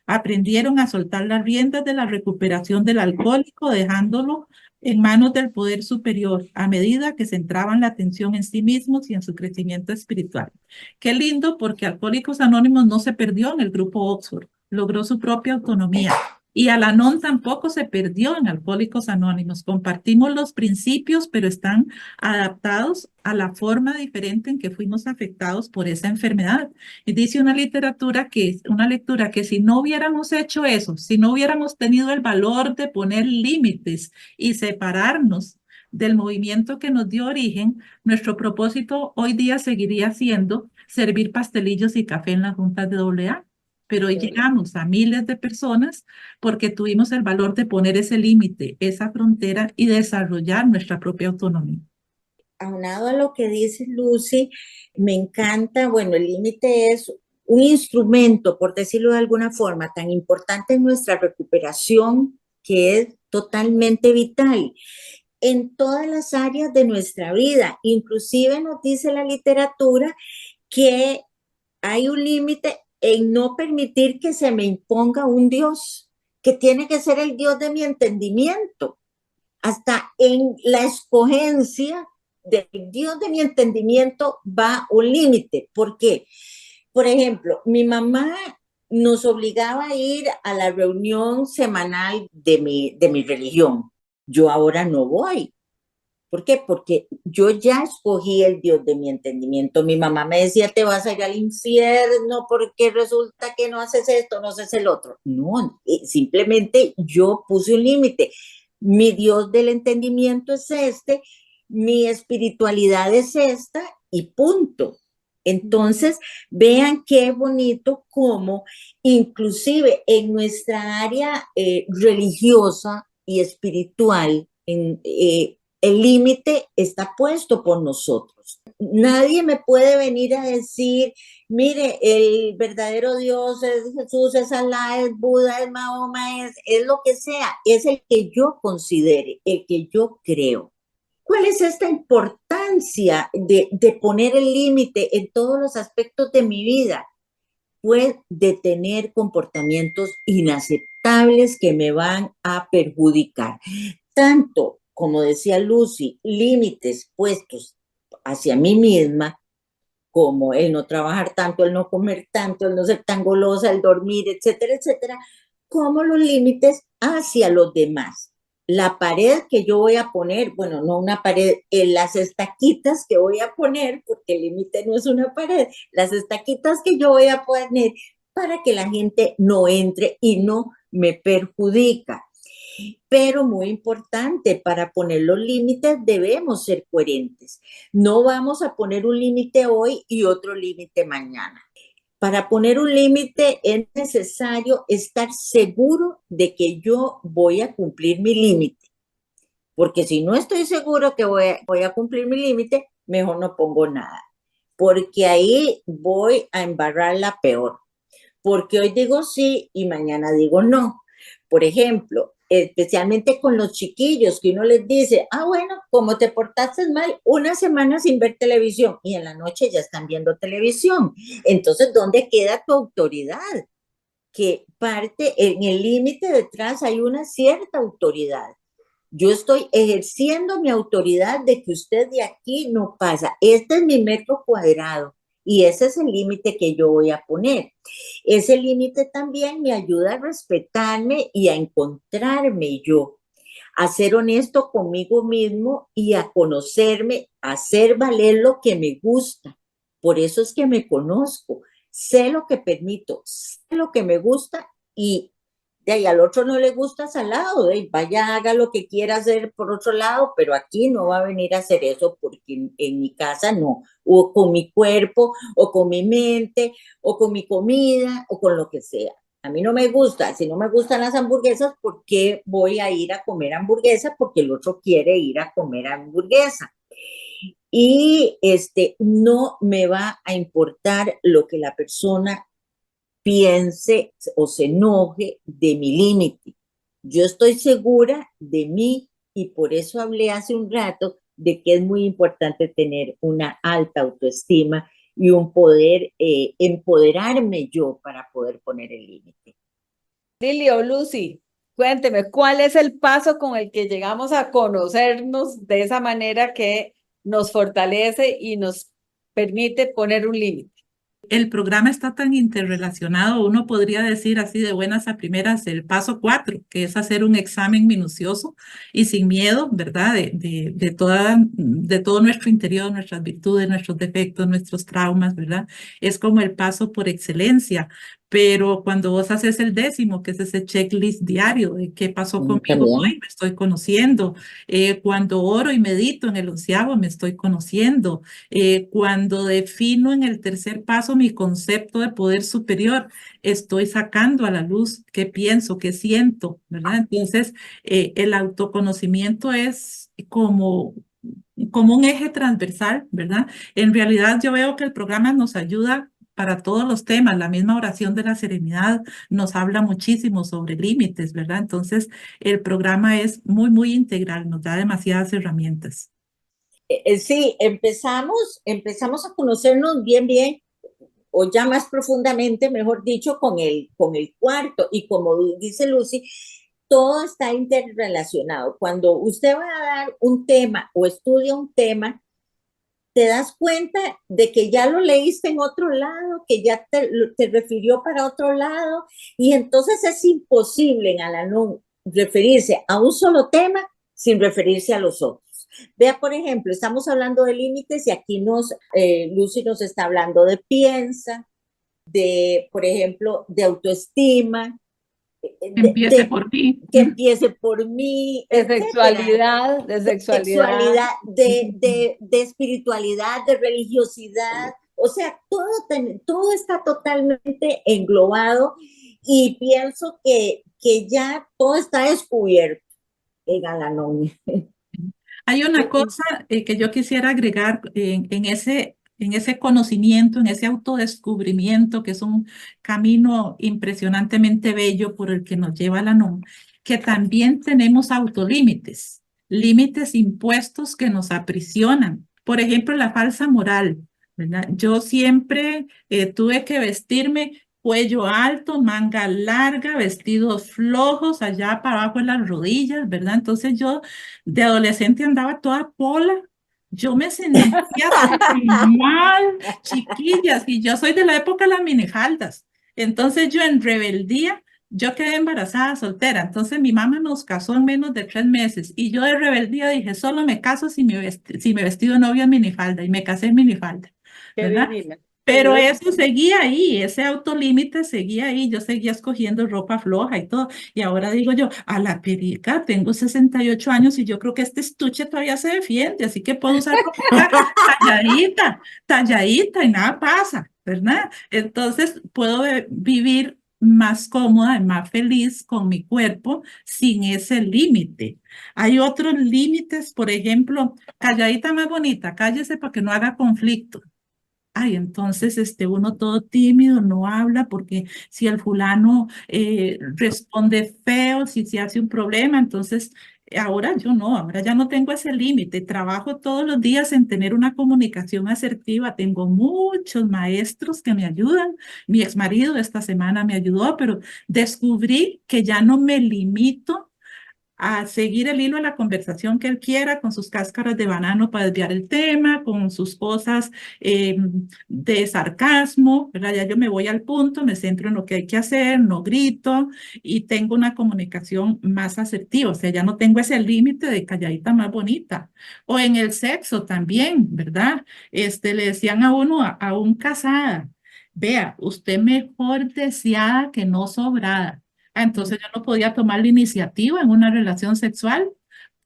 Speaker 5: Aprendieron a soltar las riendas de la recuperación del alcohólico, dejándolo en manos del poder superior a medida que centraban la atención en sí mismos y en su crecimiento espiritual. Qué lindo, porque Alcohólicos Anónimos no se perdió en el grupo Oxford, logró su propia autonomía. Y Al-Anon tampoco se perdió en Alcohólicos Anónimos. Compartimos los principios, pero están adaptados a la forma diferente en que fuimos afectados por esa enfermedad. Y dice una lectura que si no hubiéramos hecho eso, si no hubiéramos tenido el valor de poner límites y separarnos del movimiento que nos dio origen, nuestro propósito hoy día seguiría siendo servir pastelillos y café en las juntas de AA. Pero hoy llegamos a miles de personas porque tuvimos el valor de poner ese límite, esa frontera y desarrollar nuestra propia autonomía.
Speaker 4: Aunado a lo que dice Lucy, me encanta, bueno, el límite es un instrumento, por decirlo de alguna forma, tan importante en nuestra recuperación que es totalmente vital en todas las áreas de nuestra vida. Inclusive nos dice la literatura que hay un límite en no permitir que se me imponga un Dios, que tiene que ser el Dios de mi entendimiento. Hasta en la escogencia del Dios de mi entendimiento va un límite. ¿Por qué? Por ejemplo, mi mamá nos obligaba a ir a la reunión semanal de mi religión. Yo ahora no voy. ¿Por qué? Porque yo ya escogí el Dios de mi entendimiento. Mi mamá me decía, te vas a ir al infierno porque resulta que no haces esto, no haces el otro. No, simplemente yo puse un límite. Mi Dios del entendimiento es este, mi espiritualidad es esta y punto. Entonces, vean qué bonito como inclusive en nuestra área religiosa y espiritual, el límite está puesto por nosotros. Nadie me puede venir a decir, mire, el verdadero Dios es Jesús, es Alá, es Buda, es Mahoma, es lo que sea, es el que yo considere, el que yo creo. ¿Cuál es esta importancia de poner el límite en todos los aspectos de mi vida? Pues detener comportamientos inaceptables que me van a perjudicar. Tanto, como decía Lucy, límites puestos hacia mí misma, como el no trabajar tanto, el no comer tanto, el no ser tan golosa, el dormir, etcétera, etcétera, como los límites hacia los demás. La pared que yo voy a poner, bueno, no una pared, las estaquitas que voy a poner, porque el límite no es una pared, las estaquitas que yo voy a poner para que la gente no entre y no me perjudica. Pero muy importante, para poner los límites debemos ser coherentes. No vamos a poner un límite hoy y otro límite mañana. Para poner un límite es necesario estar seguro de que yo voy a cumplir mi límite. Porque si no estoy seguro que voy a cumplir mi límite, mejor no pongo nada. Porque ahí voy a embarrarla peor. Porque hoy digo sí y mañana digo no. Por ejemplo, especialmente con los chiquillos, que uno les dice, bueno, como te portaste mal, una semana sin ver televisión y en la noche ya están viendo televisión. Entonces, ¿dónde queda tu autoridad? Que parte, en el límite detrás hay una cierta autoridad. Yo estoy ejerciendo mi autoridad de que usted de aquí no pasa. Este es mi metro cuadrado y ese es el límite que yo voy a poner. Ese límite también me ayuda a respetarme y a encontrarme yo, a ser honesto conmigo mismo y a conocerme, a hacer valer lo que me gusta. Por eso es que me conozco, sé lo que permito, sé lo que me gusta y de ahí al otro no le gusta salado, vaya, haga lo que quiera hacer por otro lado, pero aquí no va a venir a hacer eso porque en mi casa no, o con mi cuerpo, o con mi mente, o con mi comida, o con lo que sea. A mí no me gusta, si no me gustan las hamburguesas, ¿por qué voy a ir a comer hamburguesa? Porque el otro quiere ir a comer hamburguesa. Y no me va a importar lo que la persona piense o se enoje de mi límite. Yo estoy segura de mí y por eso hablé hace un rato de que es muy importante tener una alta autoestima y un poder empoderarme yo para poder poner el límite.
Speaker 3: Lili o Lucy, cuénteme, ¿cuál es el paso con el que llegamos a conocernos de esa manera que nos fortalece y nos permite poner un límite?
Speaker 5: El programa está tan interrelacionado, uno podría decir así de buenas a primeras el paso 4, que es hacer un examen minucioso y sin miedo, ¿verdad? De todo nuestro interior, nuestras virtudes, nuestros defectos, nuestros traumas, ¿verdad? Es como el paso por excelencia. Pero cuando vos haces el 10º, que es ese checklist diario de qué pasó conmigo
Speaker 4: También.
Speaker 5: hoy, me estoy conociendo. Cuando oro y medito en el 11º, me estoy conociendo. Cuando defino en el tercer paso mi concepto de poder superior, estoy sacando a la luz qué pienso, qué siento, ¿verdad? Entonces, el autoconocimiento es como un eje transversal, ¿verdad? En realidad yo veo que el programa nos ayuda para todos los temas. La misma oración de la serenidad nos habla muchísimo sobre límites, ¿verdad? Entonces, el programa es muy, muy integral, nos da demasiadas herramientas.
Speaker 4: Sí, empezamos a conocernos bien, bien, o ya más profundamente, mejor dicho, con el cuarto. Y como dice Lucy, todo está interrelacionado. Cuando usted va a dar un tema o estudia un tema, te das cuenta de que ya lo leíste en otro lado, que ya te refirió para otro lado, y entonces es imposible en Al-Anon referirse a un solo tema sin referirse a los otros. Vea, por ejemplo, estamos hablando de límites y aquí Lucy nos está hablando de piensa, de, por ejemplo, de autoestima,
Speaker 5: Empiece por mí.
Speaker 4: que empiece por mí,
Speaker 3: De
Speaker 4: etcétera.
Speaker 3: sexualidad, de
Speaker 4: Sexualidad,
Speaker 3: sexualidad.
Speaker 4: de espiritualidad, de religiosidad, o sea, todo está totalmente englobado y pienso que ya todo está descubierto en Al-Anon.
Speaker 5: Hay una cosa que yo quisiera agregar en ese conocimiento, en ese autodescubrimiento, que es un camino impresionantemente bello por el que nos lleva la NOM, que también tenemos autolímites, límites impuestos que nos aprisionan. Por ejemplo, la falsa moral, ¿verdad? Yo siempre tuve que vestirme cuello alto, manga larga, vestidos flojos, allá para abajo en las rodillas, ¿verdad? Entonces yo de adolescente andaba toda pola. Yo me sentía tan mal, chiquillas, y yo soy de la época de las minifaldas. Entonces yo en rebeldía, yo quedé embarazada soltera. Entonces mi mamá nos casó en menos de 3 meses y yo de rebeldía dije, solo me caso si me vestido de novia en minifalda y me casé en minifalda,
Speaker 3: Qué
Speaker 5: ¿verdad?
Speaker 3: divina.
Speaker 5: Pero eso seguía ahí, ese autolímite seguía ahí, yo seguía escogiendo ropa floja y todo. Y ahora digo yo, a la perica, tengo 68 años y yo creo que este estuche todavía se defiende, así que puedo usar ropa talladita, talladita y nada pasa, ¿verdad? Entonces puedo vivir más cómoda y más feliz con mi cuerpo sin ese límite. Hay otros límites, por ejemplo, calladita más bonita, cállese para que no haga conflicto. Ay, entonces uno todo tímido, no habla porque si el fulano responde feo, si se hace un problema, entonces ahora yo no, ahora ya no tengo ese límite. Trabajo todos los días en tener una comunicación asertiva. Tengo muchos maestros que me ayudan. Mi exmarido esta semana me ayudó, pero descubrí que ya no me limito a seguir el hilo de la conversación que él quiera, con sus cáscaras de banano para desviar el tema, con sus cosas de sarcasmo, ¿verdad? Ya yo me voy al punto, me centro en lo que hay que hacer, no grito y tengo una comunicación más asertiva, o sea, ya no tengo ese límite de calladita más bonita. O en el sexo también, ¿verdad? Le decían a uno, aún casada, vea, usted mejor deseada que no sobrada. Entonces yo no podía tomar la iniciativa en una relación sexual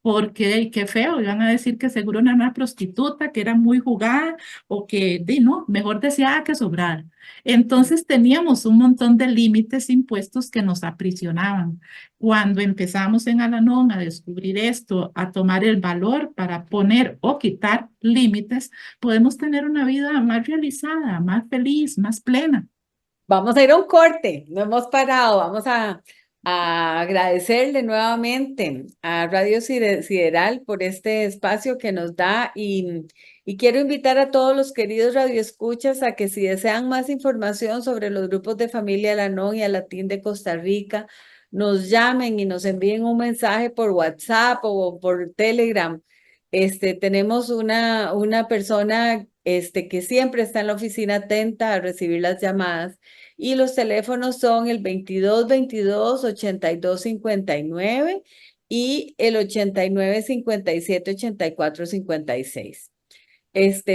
Speaker 5: porque y qué feo, iban a decir que seguro era una prostituta, que era muy jugada o que, no, mejor deseada que sobrada. Entonces teníamos un montón de límites impuestos que nos aprisionaban. Cuando empezamos en Al-Anon a descubrir esto, a tomar el valor para poner o quitar límites, podemos tener una vida más realizada, más feliz, más plena.
Speaker 3: Vamos a ir a un corte, no hemos parado, vamos a agradecerle nuevamente a Radio Sideral por este espacio que nos da y quiero invitar a todos los queridos radioescuchas a que si desean más información sobre los grupos de familia Al-Anon y Alatín de Costa Rica, nos llamen y nos envíen un mensaje por WhatsApp o por Telegram. Tenemos una persona que siempre está en la oficina atenta a recibir las llamadas y los teléfonos son el 2222-8259 y el 8957-8456.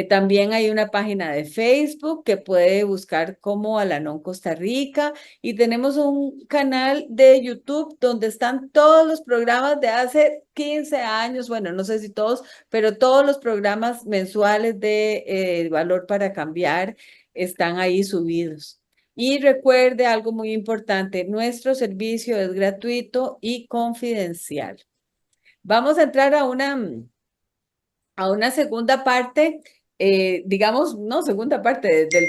Speaker 3: También hay una página de Facebook que puede buscar como Al-Anon Costa Rica y tenemos un canal de YouTube donde están todos los programas de hace 15 años, bueno, no sé si todos, pero todos los programas mensuales de Valor para Cambiar están ahí subidos. Y recuerde algo muy importante, nuestro servicio es gratuito y confidencial. Vamos a entrar a una segunda parte, digamos, no segunda parte del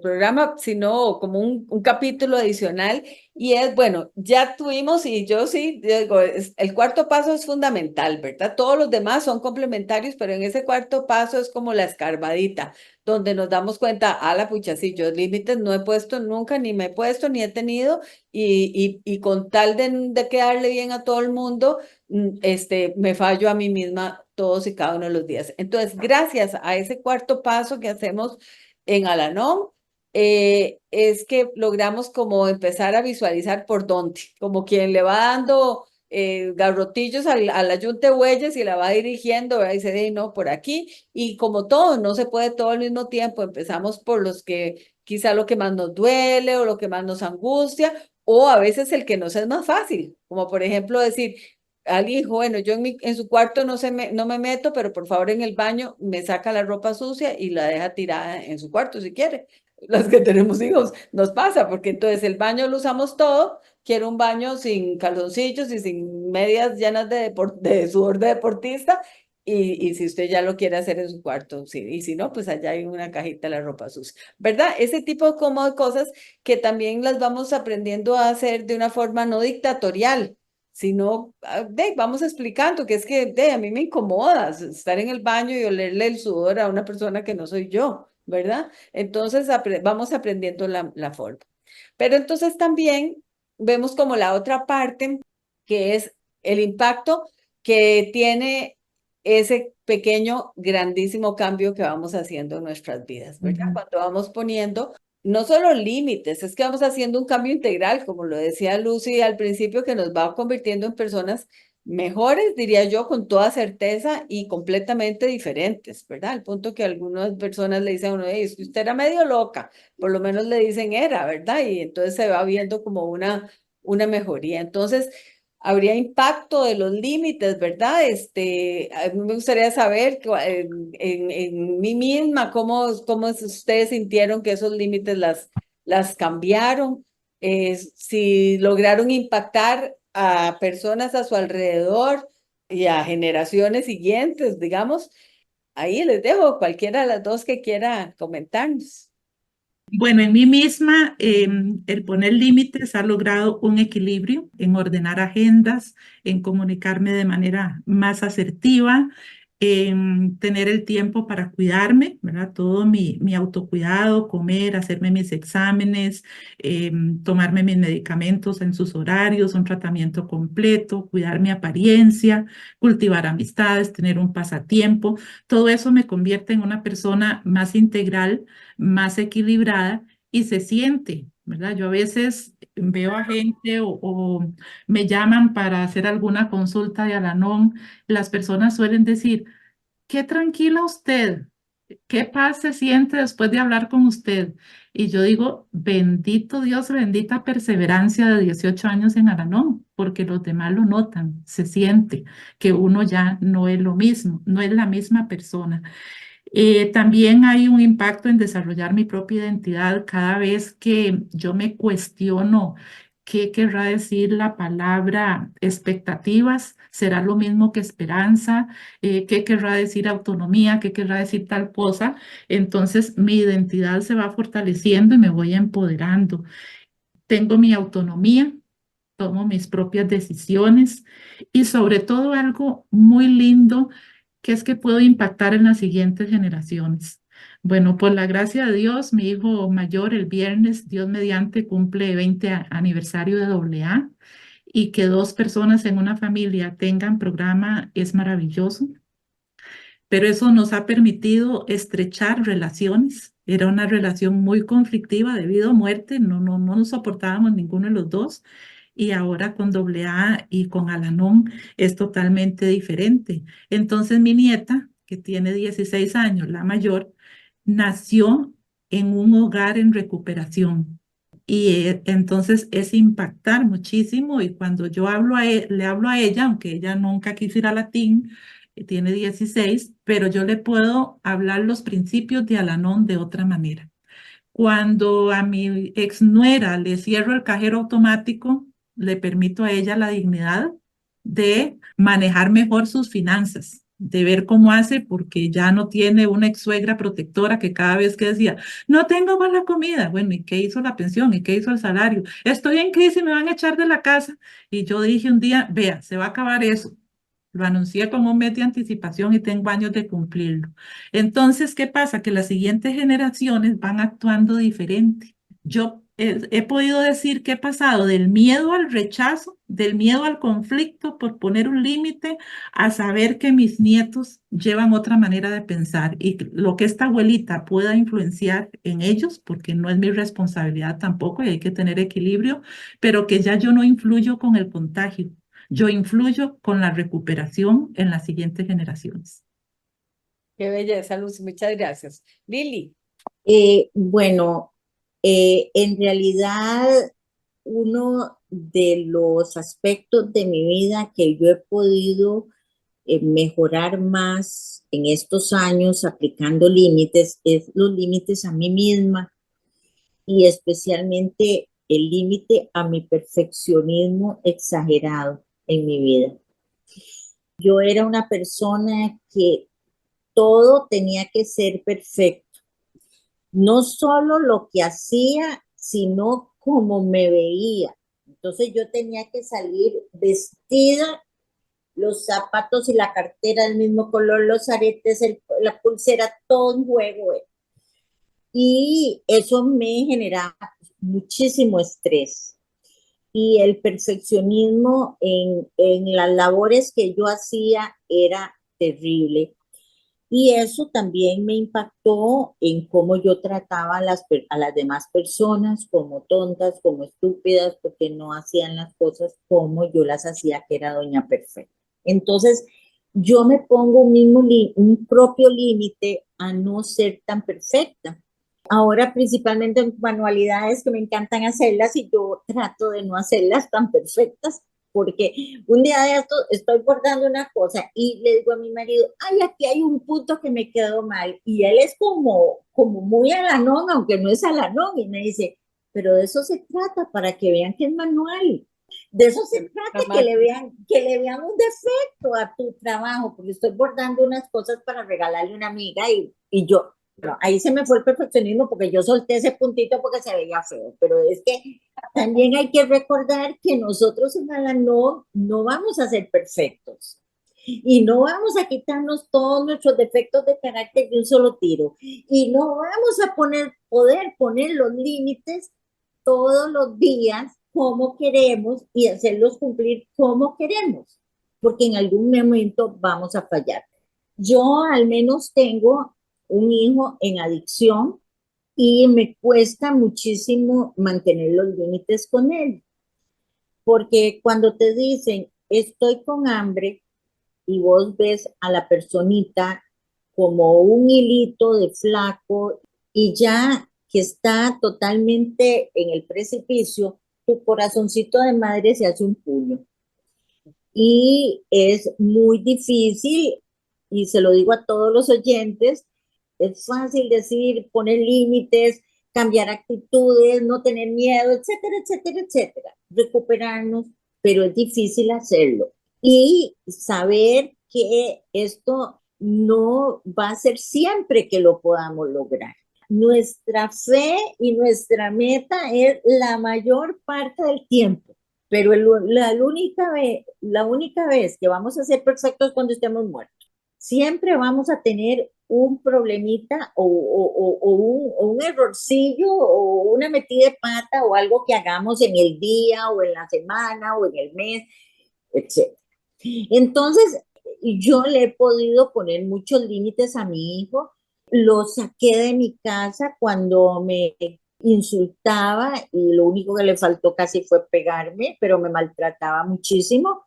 Speaker 3: programa, sino como un capítulo adicional. Y es, bueno, ya tuvimos, y yo sí digo, el cuarto paso es fundamental, ¿verdad? Todos los demás son complementarios, pero en ese cuarto paso es como la escarbadita, donde nos damos cuenta, a la pucha, sí, yo límites no he puesto nunca, ni me he puesto, ni he tenido, y con tal de quedarle bien a todo el mundo, me fallo a mí misma todos y cada uno de los días. Entonces, gracias a ese cuarto paso que hacemos en Al-Anon, es que logramos como empezar a visualizar por dónde, como quien le va dando garrotillos a la yunta de bueyes y la va dirigiendo, ¿verdad? Y dice, no, por aquí, y como todo, no se puede todo al mismo tiempo, empezamos por los que quizá lo que más nos duele o lo que más nos angustia, o a veces el que nos es más fácil, como por ejemplo decir al hijo, bueno, yo en su cuarto no me meto, pero por favor en el baño me saca la ropa sucia y la deja tirada en su cuarto si quiere. Las que tenemos hijos nos pasa, porque entonces el baño lo usamos todo, quiero un baño sin calzoncillos y sin medias llenas de sudor de deportista, y si usted ya lo quiere hacer en su cuarto, sí, y si no, pues allá hay una cajita de la ropa sucia, ¿verdad? Ese tipo como de cosas que también las vamos aprendiendo a hacer de una forma no dictatorial, sino vamos explicando que es que a mí me incomoda estar en el baño y olerle el sudor a una persona que no soy yo, ¿verdad? Entonces vamos aprendiendo la forma. Pero entonces también vemos como la otra parte, que es el impacto que tiene ese pequeño, grandísimo cambio que vamos haciendo en nuestras vidas, ¿verdad? Cuando vamos poniendo no solo límites, es que vamos haciendo un cambio integral, como lo decía Lucy al principio, que nos va convirtiendo en personas mejores, diría yo, con toda certeza y completamente diferentes, ¿verdad? Al punto que algunas personas le dicen a uno, es que usted era medio loca, por lo menos le dicen era, ¿verdad? Y entonces se va viendo como una mejoría. Entonces, habría impacto de los límites, ¿verdad? A mí me gustaría saber en mí misma cómo ustedes sintieron que esos límites las cambiaron, si lograron impactar a personas a su alrededor y a generaciones siguientes, digamos. Ahí les dejo cualquiera de las dos que quiera comentarnos.
Speaker 5: Bueno, en mí misma, el poner límites ha logrado un equilibrio en ordenar agendas, en comunicarme de manera más asertiva, en tener el tiempo para cuidarme, ¿verdad? Todo mi autocuidado, comer, hacerme mis exámenes, tomarme mis medicamentos en sus horarios, un tratamiento completo, cuidar mi apariencia, cultivar amistades, tener un pasatiempo. Todo eso me convierte en una persona más integral, más equilibrada y se siente, ¿verdad? Yo a veces veo a gente o me llaman para hacer alguna consulta de Al-Anon. Las personas suelen decir, qué tranquila usted, qué paz se siente después de hablar con usted. Y yo digo, bendito Dios, bendita perseverancia de 18 años en Al-Anon, porque los demás lo notan, se siente que uno ya no es lo mismo, no es la misma persona. También hay un impacto en desarrollar mi propia identidad cada vez que yo me cuestiono qué querrá decir la palabra expectativas, será lo mismo que esperanza, qué querrá decir autonomía, qué querrá decir tal cosa. Entonces mi identidad se va fortaleciendo y me voy empoderando. Tengo mi autonomía, tomo mis propias decisiones y sobre todo algo muy lindo que es que puedo impactar en las siguientes generaciones. Bueno, por la gracia de Dios, mi hijo mayor el viernes, Dios mediante, cumple 20 aniversario de AA, y que dos personas en una familia tengan programa es maravilloso, pero eso nos ha permitido estrechar relaciones. Era una relación muy conflictiva debido a muerte, no nos soportábamos ninguno de los dos, y ahora con AA y con Al-Anon es totalmente diferente. Entonces mi nieta, que tiene 16 años, la mayor, nació en un hogar en recuperación. Y entonces es impactar muchísimo, y cuando yo le hablo a ella, aunque ella nunca quiso ir a latín, tiene 16, pero yo le puedo hablar los principios de Al-Anon de otra manera. Cuando a mi exnuera le cierro el cajero automático, le permito a ella la dignidad de manejar mejor sus finanzas, de ver cómo hace, porque ya no tiene una ex suegra protectora que cada vez que decía, no tengo buena comida, bueno, ¿y qué hizo la pensión? ¿Y qué hizo el salario? Estoy en crisis, me van a echar de la casa. Y yo dije un día, vea, se va a acabar eso. Lo anuncié con un mes de anticipación y tengo años de cumplirlo. Entonces, ¿qué pasa? Que las siguientes generaciones van actuando diferente. Yo he podido decir que he pasado del miedo al rechazo, del miedo al conflicto por poner un límite, a saber que mis nietos llevan otra manera de pensar, y lo que esta abuelita pueda influenciar en ellos, porque no es mi responsabilidad tampoco y hay que tener equilibrio, pero que ya yo no influyo con el contagio. Yo influyo con la recuperación en las siguientes generaciones.
Speaker 3: Qué belleza, Lucy, muchas gracias. Lili.
Speaker 4: Bueno, en realidad uno de los aspectos de mi vida que yo he podido mejorar más en estos años aplicando límites es los límites a mí misma y especialmente el límite a mi perfeccionismo exagerado en mi vida. Yo era una persona que todo tenía que ser perfecto, no solo lo que hacía, sino cómo me veía. Entonces yo tenía que salir vestida, los zapatos y la cartera del mismo color, los aretes, la pulsera, todo en juego. Y eso me generaba muchísimo estrés. Y el perfeccionismo en las labores que yo hacía era terrible. Y eso también me impactó en cómo yo trataba a las demás personas, como tontas, como estúpidas, porque no hacían las cosas como yo las hacía, que era doña perfecta. Entonces, yo me pongo un propio límite a no ser tan perfecta. Ahora principalmente en manualidades que me encantan hacerlas y yo trato de no hacerlas tan perfectas porque un día de esto estoy bordando una cosa y le digo a mi marido, ay, aquí hay un punto que me quedó mal y él es como muy alanón, aunque no es alanón y me dice, pero de eso se trata para que vean que es manual. De eso se trata, que le vean un defecto a tu trabajo, porque estoy bordando unas cosas para regalarle a una amiga y yo, no, ahí se me fue el perfeccionismo porque yo solté ese puntito porque se veía feo, pero es que también hay que recordar que nosotros en Alan no vamos a ser perfectos y no vamos a quitarnos todos nuestros defectos de carácter de un solo tiro y no vamos a poder poner los límites todos los días como queremos y hacerlos cumplir como queremos, porque en algún momento vamos a fallar. Yo al menos tengo un hijo en adicción y me cuesta muchísimo mantener los límites con él, porque cuando te dicen estoy con hambre y vos ves a la personita como un hilito de flaco y ya que está totalmente en el precipicio, tu corazoncito de madre se hace un puño. Y es muy difícil, y se lo digo a todos los oyentes, es fácil decir, poner límites, cambiar actitudes, no tener miedo, etcétera, etcétera, etcétera, recuperarnos, pero es difícil hacerlo. Y saber que esto no va a ser siempre que lo podamos lograr. Nuestra fe y nuestra meta es la mayor parte del tiempo, pero la única vez que vamos a ser perfectos es cuando estemos muertos. Siempre vamos a tener un problemita o un errorcillo o una metida de pata o algo que hagamos en el día o en la semana o en el mes, etc. Entonces, yo le he podido poner muchos límites a mi hijo. Lo saqué de mi casa cuando me insultaba y lo único que le faltó casi fue pegarme, pero me maltrataba muchísimo.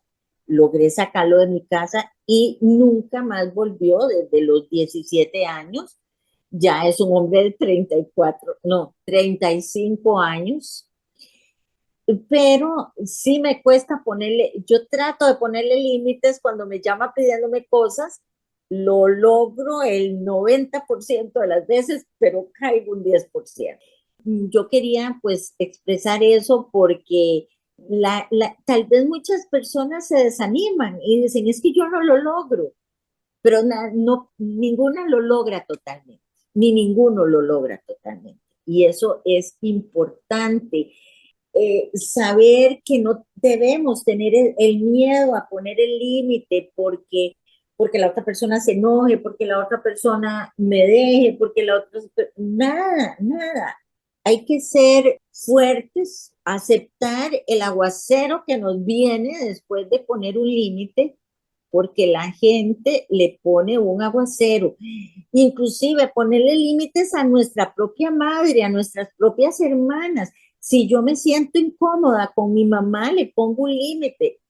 Speaker 4: Logré sacarlo de mi casa y nunca más volvió desde los 17 años. Ya es un hombre de 34, no, 35 años, pero sí me cuesta ponerle, yo trato de ponerle límites cuando me llama pidiéndome cosas, lo logro el 90% de las veces, pero caigo un 10%. Yo quería pues expresar eso porque tal vez muchas personas se desaniman y dicen, es que yo no lo logro, pero ninguna lo logra totalmente, ni ninguno lo logra totalmente. Y eso es importante. Saber que no debemos tener el miedo a poner el límite porque la otra persona se enoje, porque la otra persona me deje, porque la otra... Nada, nada. Hay que ser fuertes, aceptar el aguacero que nos viene después de poner un límite, porque la gente le pone un aguacero. Inclusive ponerle límites a nuestra propia madre, a nuestras propias hermanas. Si yo me siento incómoda con mi mamá, le pongo un límite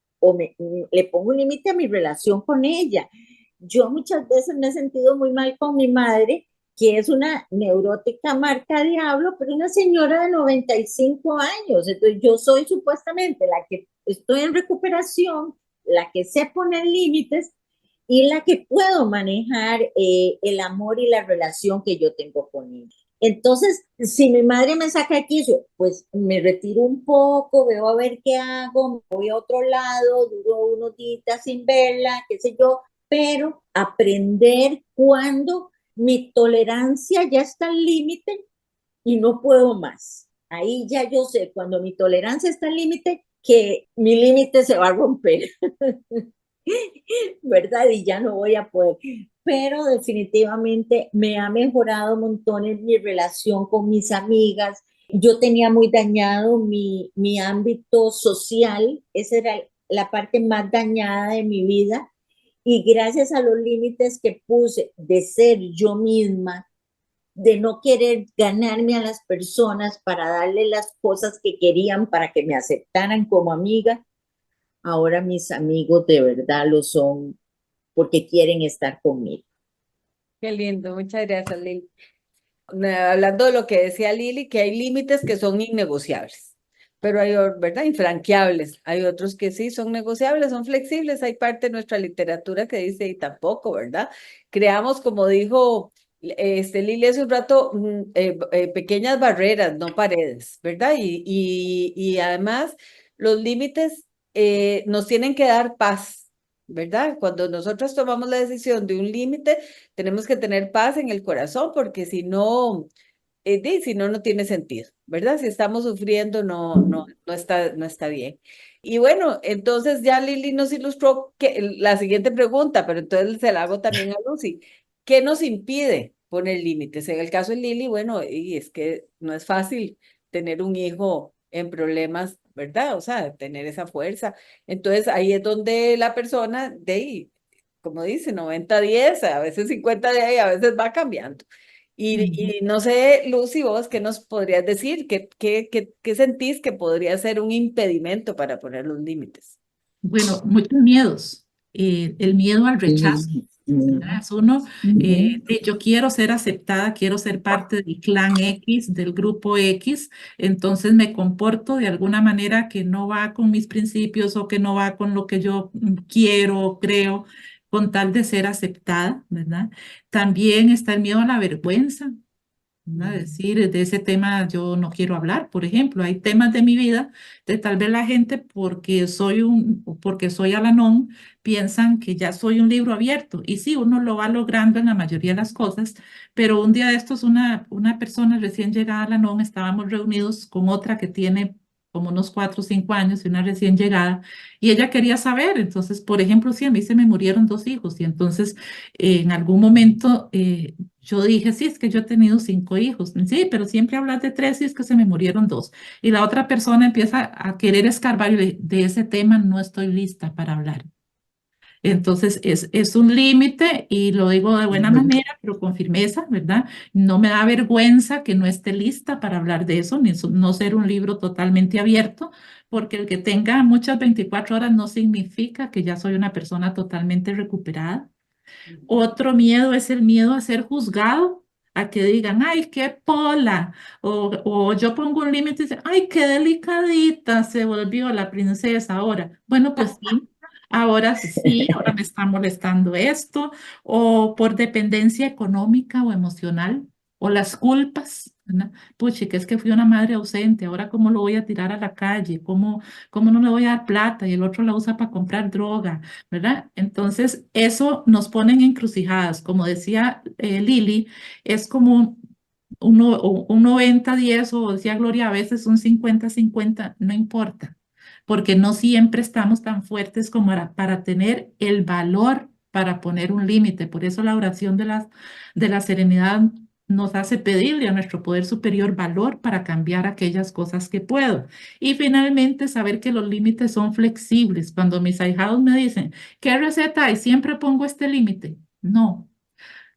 Speaker 4: le pongo un límite a mi relación con ella. Yo muchas veces me he sentido muy mal con mi madre, que es una neurótica marca diablo, pero una señora de 95 años. Entonces yo soy supuestamente la que estoy en recuperación, la que sé poner límites y la que puedo manejar el amor y la relación que yo tengo con ella. Entonces, si mi madre me saca de quicio, pues me retiro un poco, veo a ver qué hago, me voy a otro lado, duro unos días sin verla, qué sé yo, pero aprender cuando mi tolerancia ya está al límite y no puedo más. Ahí ya yo sé, cuando mi tolerancia está al límite, que mi límite se va a romper. ¿Verdad? Y ya no voy a poder. Pero definitivamente me ha mejorado montones mi relación con mis amigas. Yo tenía muy dañado mi ámbito social, esa era la parte más dañada de mi vida. Y gracias a los límites que puse de ser yo misma, de no querer ganarme a las personas para darle las cosas que querían para que me aceptaran como amiga, ahora mis amigos de verdad lo son porque quieren estar conmigo.
Speaker 3: Qué lindo, muchas gracias, Lili. Hablando de lo que decía Lili, que hay límites que son innegociables, pero hay, ¿verdad? Infranqueables. Hay otros que sí son negociables, son flexibles. Hay parte de nuestra literatura que dice y tampoco, ¿verdad? Creamos, como dijo Lili hace un rato, pequeñas barreras, no paredes, ¿verdad? Y además los límites nos tienen que dar paz, ¿verdad? Cuando nosotros tomamos la decisión de un límite, tenemos que tener paz en el corazón, porque si no, si no, no tiene sentido, ¿verdad? Si estamos sufriendo, no está bien. Y bueno, entonces ya Lili nos ilustró la siguiente pregunta, pero entonces se la hago también a Lucy. ¿Qué nos impide poner límites? En el caso de Lili, bueno, y es que no es fácil tener un hijo en problemas, ¿verdad? O sea, tener esa fuerza. Entonces ahí es donde la persona, como dice, 90-10, a veces 50-10, a veces va cambiando. Y no sé, Lucy, vos, ¿qué nos podrías decir? ¿Qué sentís que podría ser un impedimento para poner los límites?
Speaker 5: Bueno, muchos miedos. El miedo al rechazo, ¿verdad? Es uno, de yo quiero ser aceptada, quiero ser parte del clan X, del grupo X, entonces me comporto de alguna manera que no va con mis principios o que no va con lo que yo quiero o creo, con tal de ser aceptada, ¿verdad? También está el miedo a la vergüenza, ¿verdad? Decir, de ese tema yo no quiero hablar, por ejemplo. Hay temas de mi vida de tal vez la gente, porque soy Al-Anon, piensan que ya soy un libro abierto. Y sí, uno lo va logrando en la mayoría de las cosas, pero un día de estos una persona recién llegada a Al-Anon, estábamos reunidos con otra que tiene como unos 4 o 5 años y una recién llegada, y ella quería saber, entonces, por ejemplo, sí, a mí se me murieron 2 hijos, y entonces en algún momento yo dije, sí, es que yo he tenido 5 hijos. Sí, pero siempre hablas de 3 y es que se me murieron 2. Y la otra persona empieza a querer escarbar y de ese tema no estoy lista para hablar. Entonces es un límite y lo digo de buena manera, pero con firmeza, ¿verdad? No me da vergüenza que no esté lista para hablar de eso, ni no ser un libro totalmente abierto, porque el que tenga muchas 24 horas no significa que ya soy una persona totalmente recuperada. Otro miedo es el miedo a ser juzgado, a que digan, ay, qué pola, o yo pongo un límite y dicen, ay, qué delicadita se volvió la princesa ahora. Bueno, pues sí, ahora me está molestando esto, o por dependencia económica o emocional, o las culpas, ¿verdad? Puchi, que es que fui una madre ausente, ahora cómo lo voy a tirar a la calle, cómo no le voy a dar plata y el otro la usa para comprar droga, ¿verdad? Entonces, eso nos pone en encrucijadas. Como decía Lili, es como un 90-10, o decía Gloria, a veces un 50-50, no importa, porque no siempre estamos tan fuertes como para tener el valor para poner un límite. Por eso la oración de la serenidad nos hace pedirle a nuestro poder superior valor para cambiar aquellas cosas que puedo. Y finalmente, saber que los límites son flexibles. Cuando mis ahijados me dicen, ¿qué receta hay? Siempre pongo este límite. No,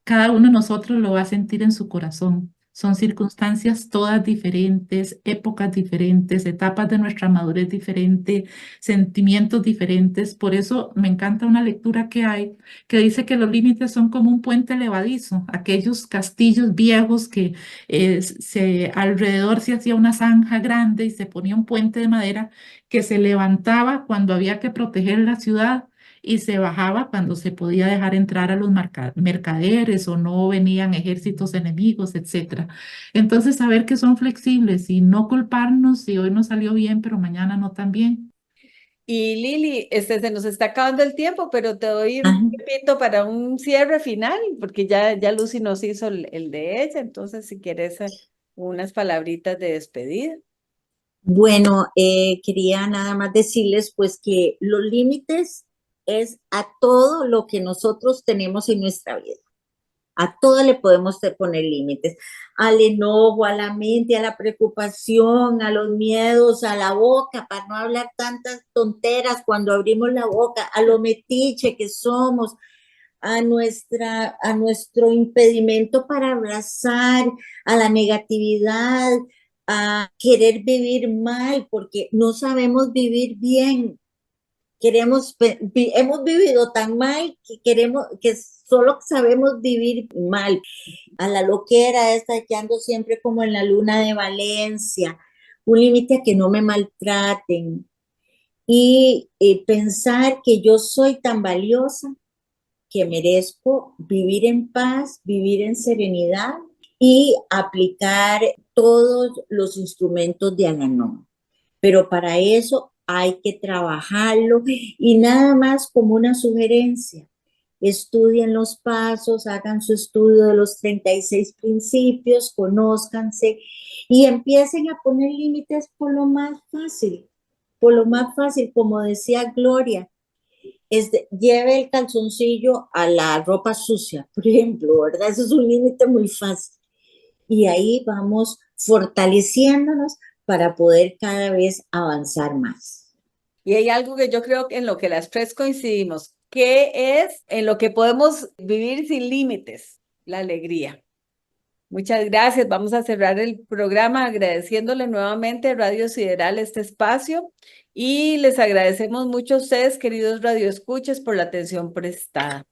Speaker 5: cada uno de nosotros lo va a sentir en su corazón. Son circunstancias todas diferentes, épocas diferentes, etapas de nuestra madurez diferente, sentimientos diferentes. Por eso me encanta una lectura que hay que dice que los límites son como un puente levadizo, aquellos castillos viejos que alrededor se hacía una zanja grande y se ponía un puente de madera que se levantaba cuando había que proteger la ciudad y se bajaba cuando se podía dejar entrar a los mercaderes o no venían ejércitos enemigos, etc. Entonces, saber que son flexibles y no culparnos si hoy no salió bien, pero mañana no tan bien.
Speaker 3: Y Lili, se nos está acabando el tiempo, pero te doy
Speaker 4: Ajá.
Speaker 3: un tiempito para un cierre final, porque ya Lucy nos hizo el de ella, entonces si quieres unas palabritas de despedida.
Speaker 4: Bueno, quería nada más decirles pues que los límites es a todo lo que nosotros tenemos en nuestra vida. A todo le podemos poner límites, al enojo, a la mente, a la preocupación, a los miedos, a la boca, para no hablar tantas tonteras cuando abrimos la boca, a lo metiche que somos, a nuestro impedimento para abrazar, a la negatividad, a querer vivir mal, porque no sabemos vivir bien. Hemos vivido tan mal que solo sabemos vivir mal. A la loquera esta que ando siempre como en la luna de Valencia, un límite a que no me maltraten y pensar que yo soy tan valiosa que merezco vivir en paz, vivir en serenidad y aplicar todos los instrumentos de Al-Anon. Pero para eso hay que trabajarlo y nada más como una sugerencia. Estudien los pasos, hagan su estudio de los 36 principios, conózcanse y empiecen a poner límites por lo más fácil, como decía Gloria, lleve el calzoncillo a la ropa sucia, por ejemplo, ¿verdad? Eso es un límite muy fácil. Y ahí vamos fortaleciéndonos para poder cada vez avanzar más.
Speaker 3: Y hay algo que yo creo que en lo que las tres coincidimos, que es en lo que podemos vivir sin límites, la alegría. Muchas gracias. Vamos a cerrar el programa agradeciéndole nuevamente a Radio Sideral este espacio y les agradecemos mucho a ustedes, queridos radioescuchas, por la atención prestada.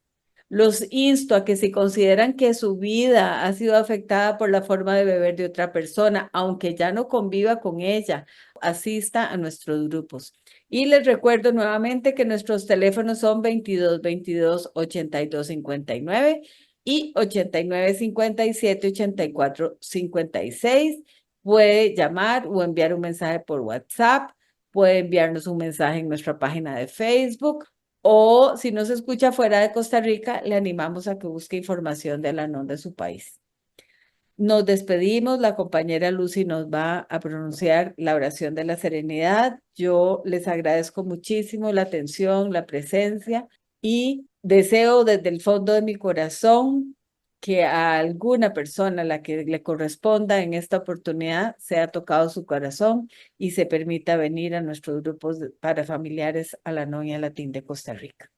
Speaker 3: Los insto a que si consideran que su vida ha sido afectada por la forma de beber de otra persona, aunque ya no conviva con ella, asista a nuestros grupos. Y les recuerdo nuevamente que nuestros teléfonos son 22 22 82 59 y 89 57 84 56. Puede llamar o enviar un mensaje por WhatsApp, puede enviarnos un mensaje en nuestra página de Facebook. O si no se escucha fuera de Costa Rica, le animamos a que busque información de Al-Anon de su país. Nos despedimos, la compañera Lucy nos va a pronunciar la oración de la serenidad. Yo les agradezco muchísimo la atención, la presencia y deseo desde el fondo de mi corazón que a alguna persona a la que le corresponda en esta oportunidad sea tocado su corazón y se permita venir a nuestros grupos para familiares Al-Anon y Alatín de Costa Rica.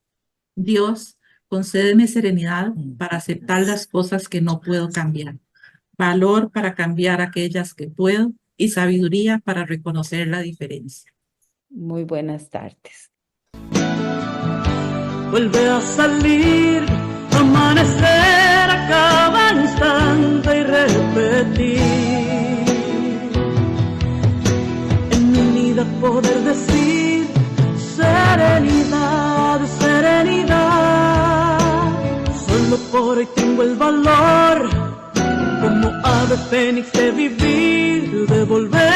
Speaker 5: Dios, concédeme serenidad para aceptar las cosas que no puedo cambiar, valor para cambiar aquellas que puedo y sabiduría para reconocer la diferencia.
Speaker 3: Muy buenas tardes.
Speaker 1: Vuelve a salir, amanecer a cada instante y repetir. En mi vida poder decir serenidad, serenidad. Solo por hoy tengo el valor, como ave fénix, de vivir, de volver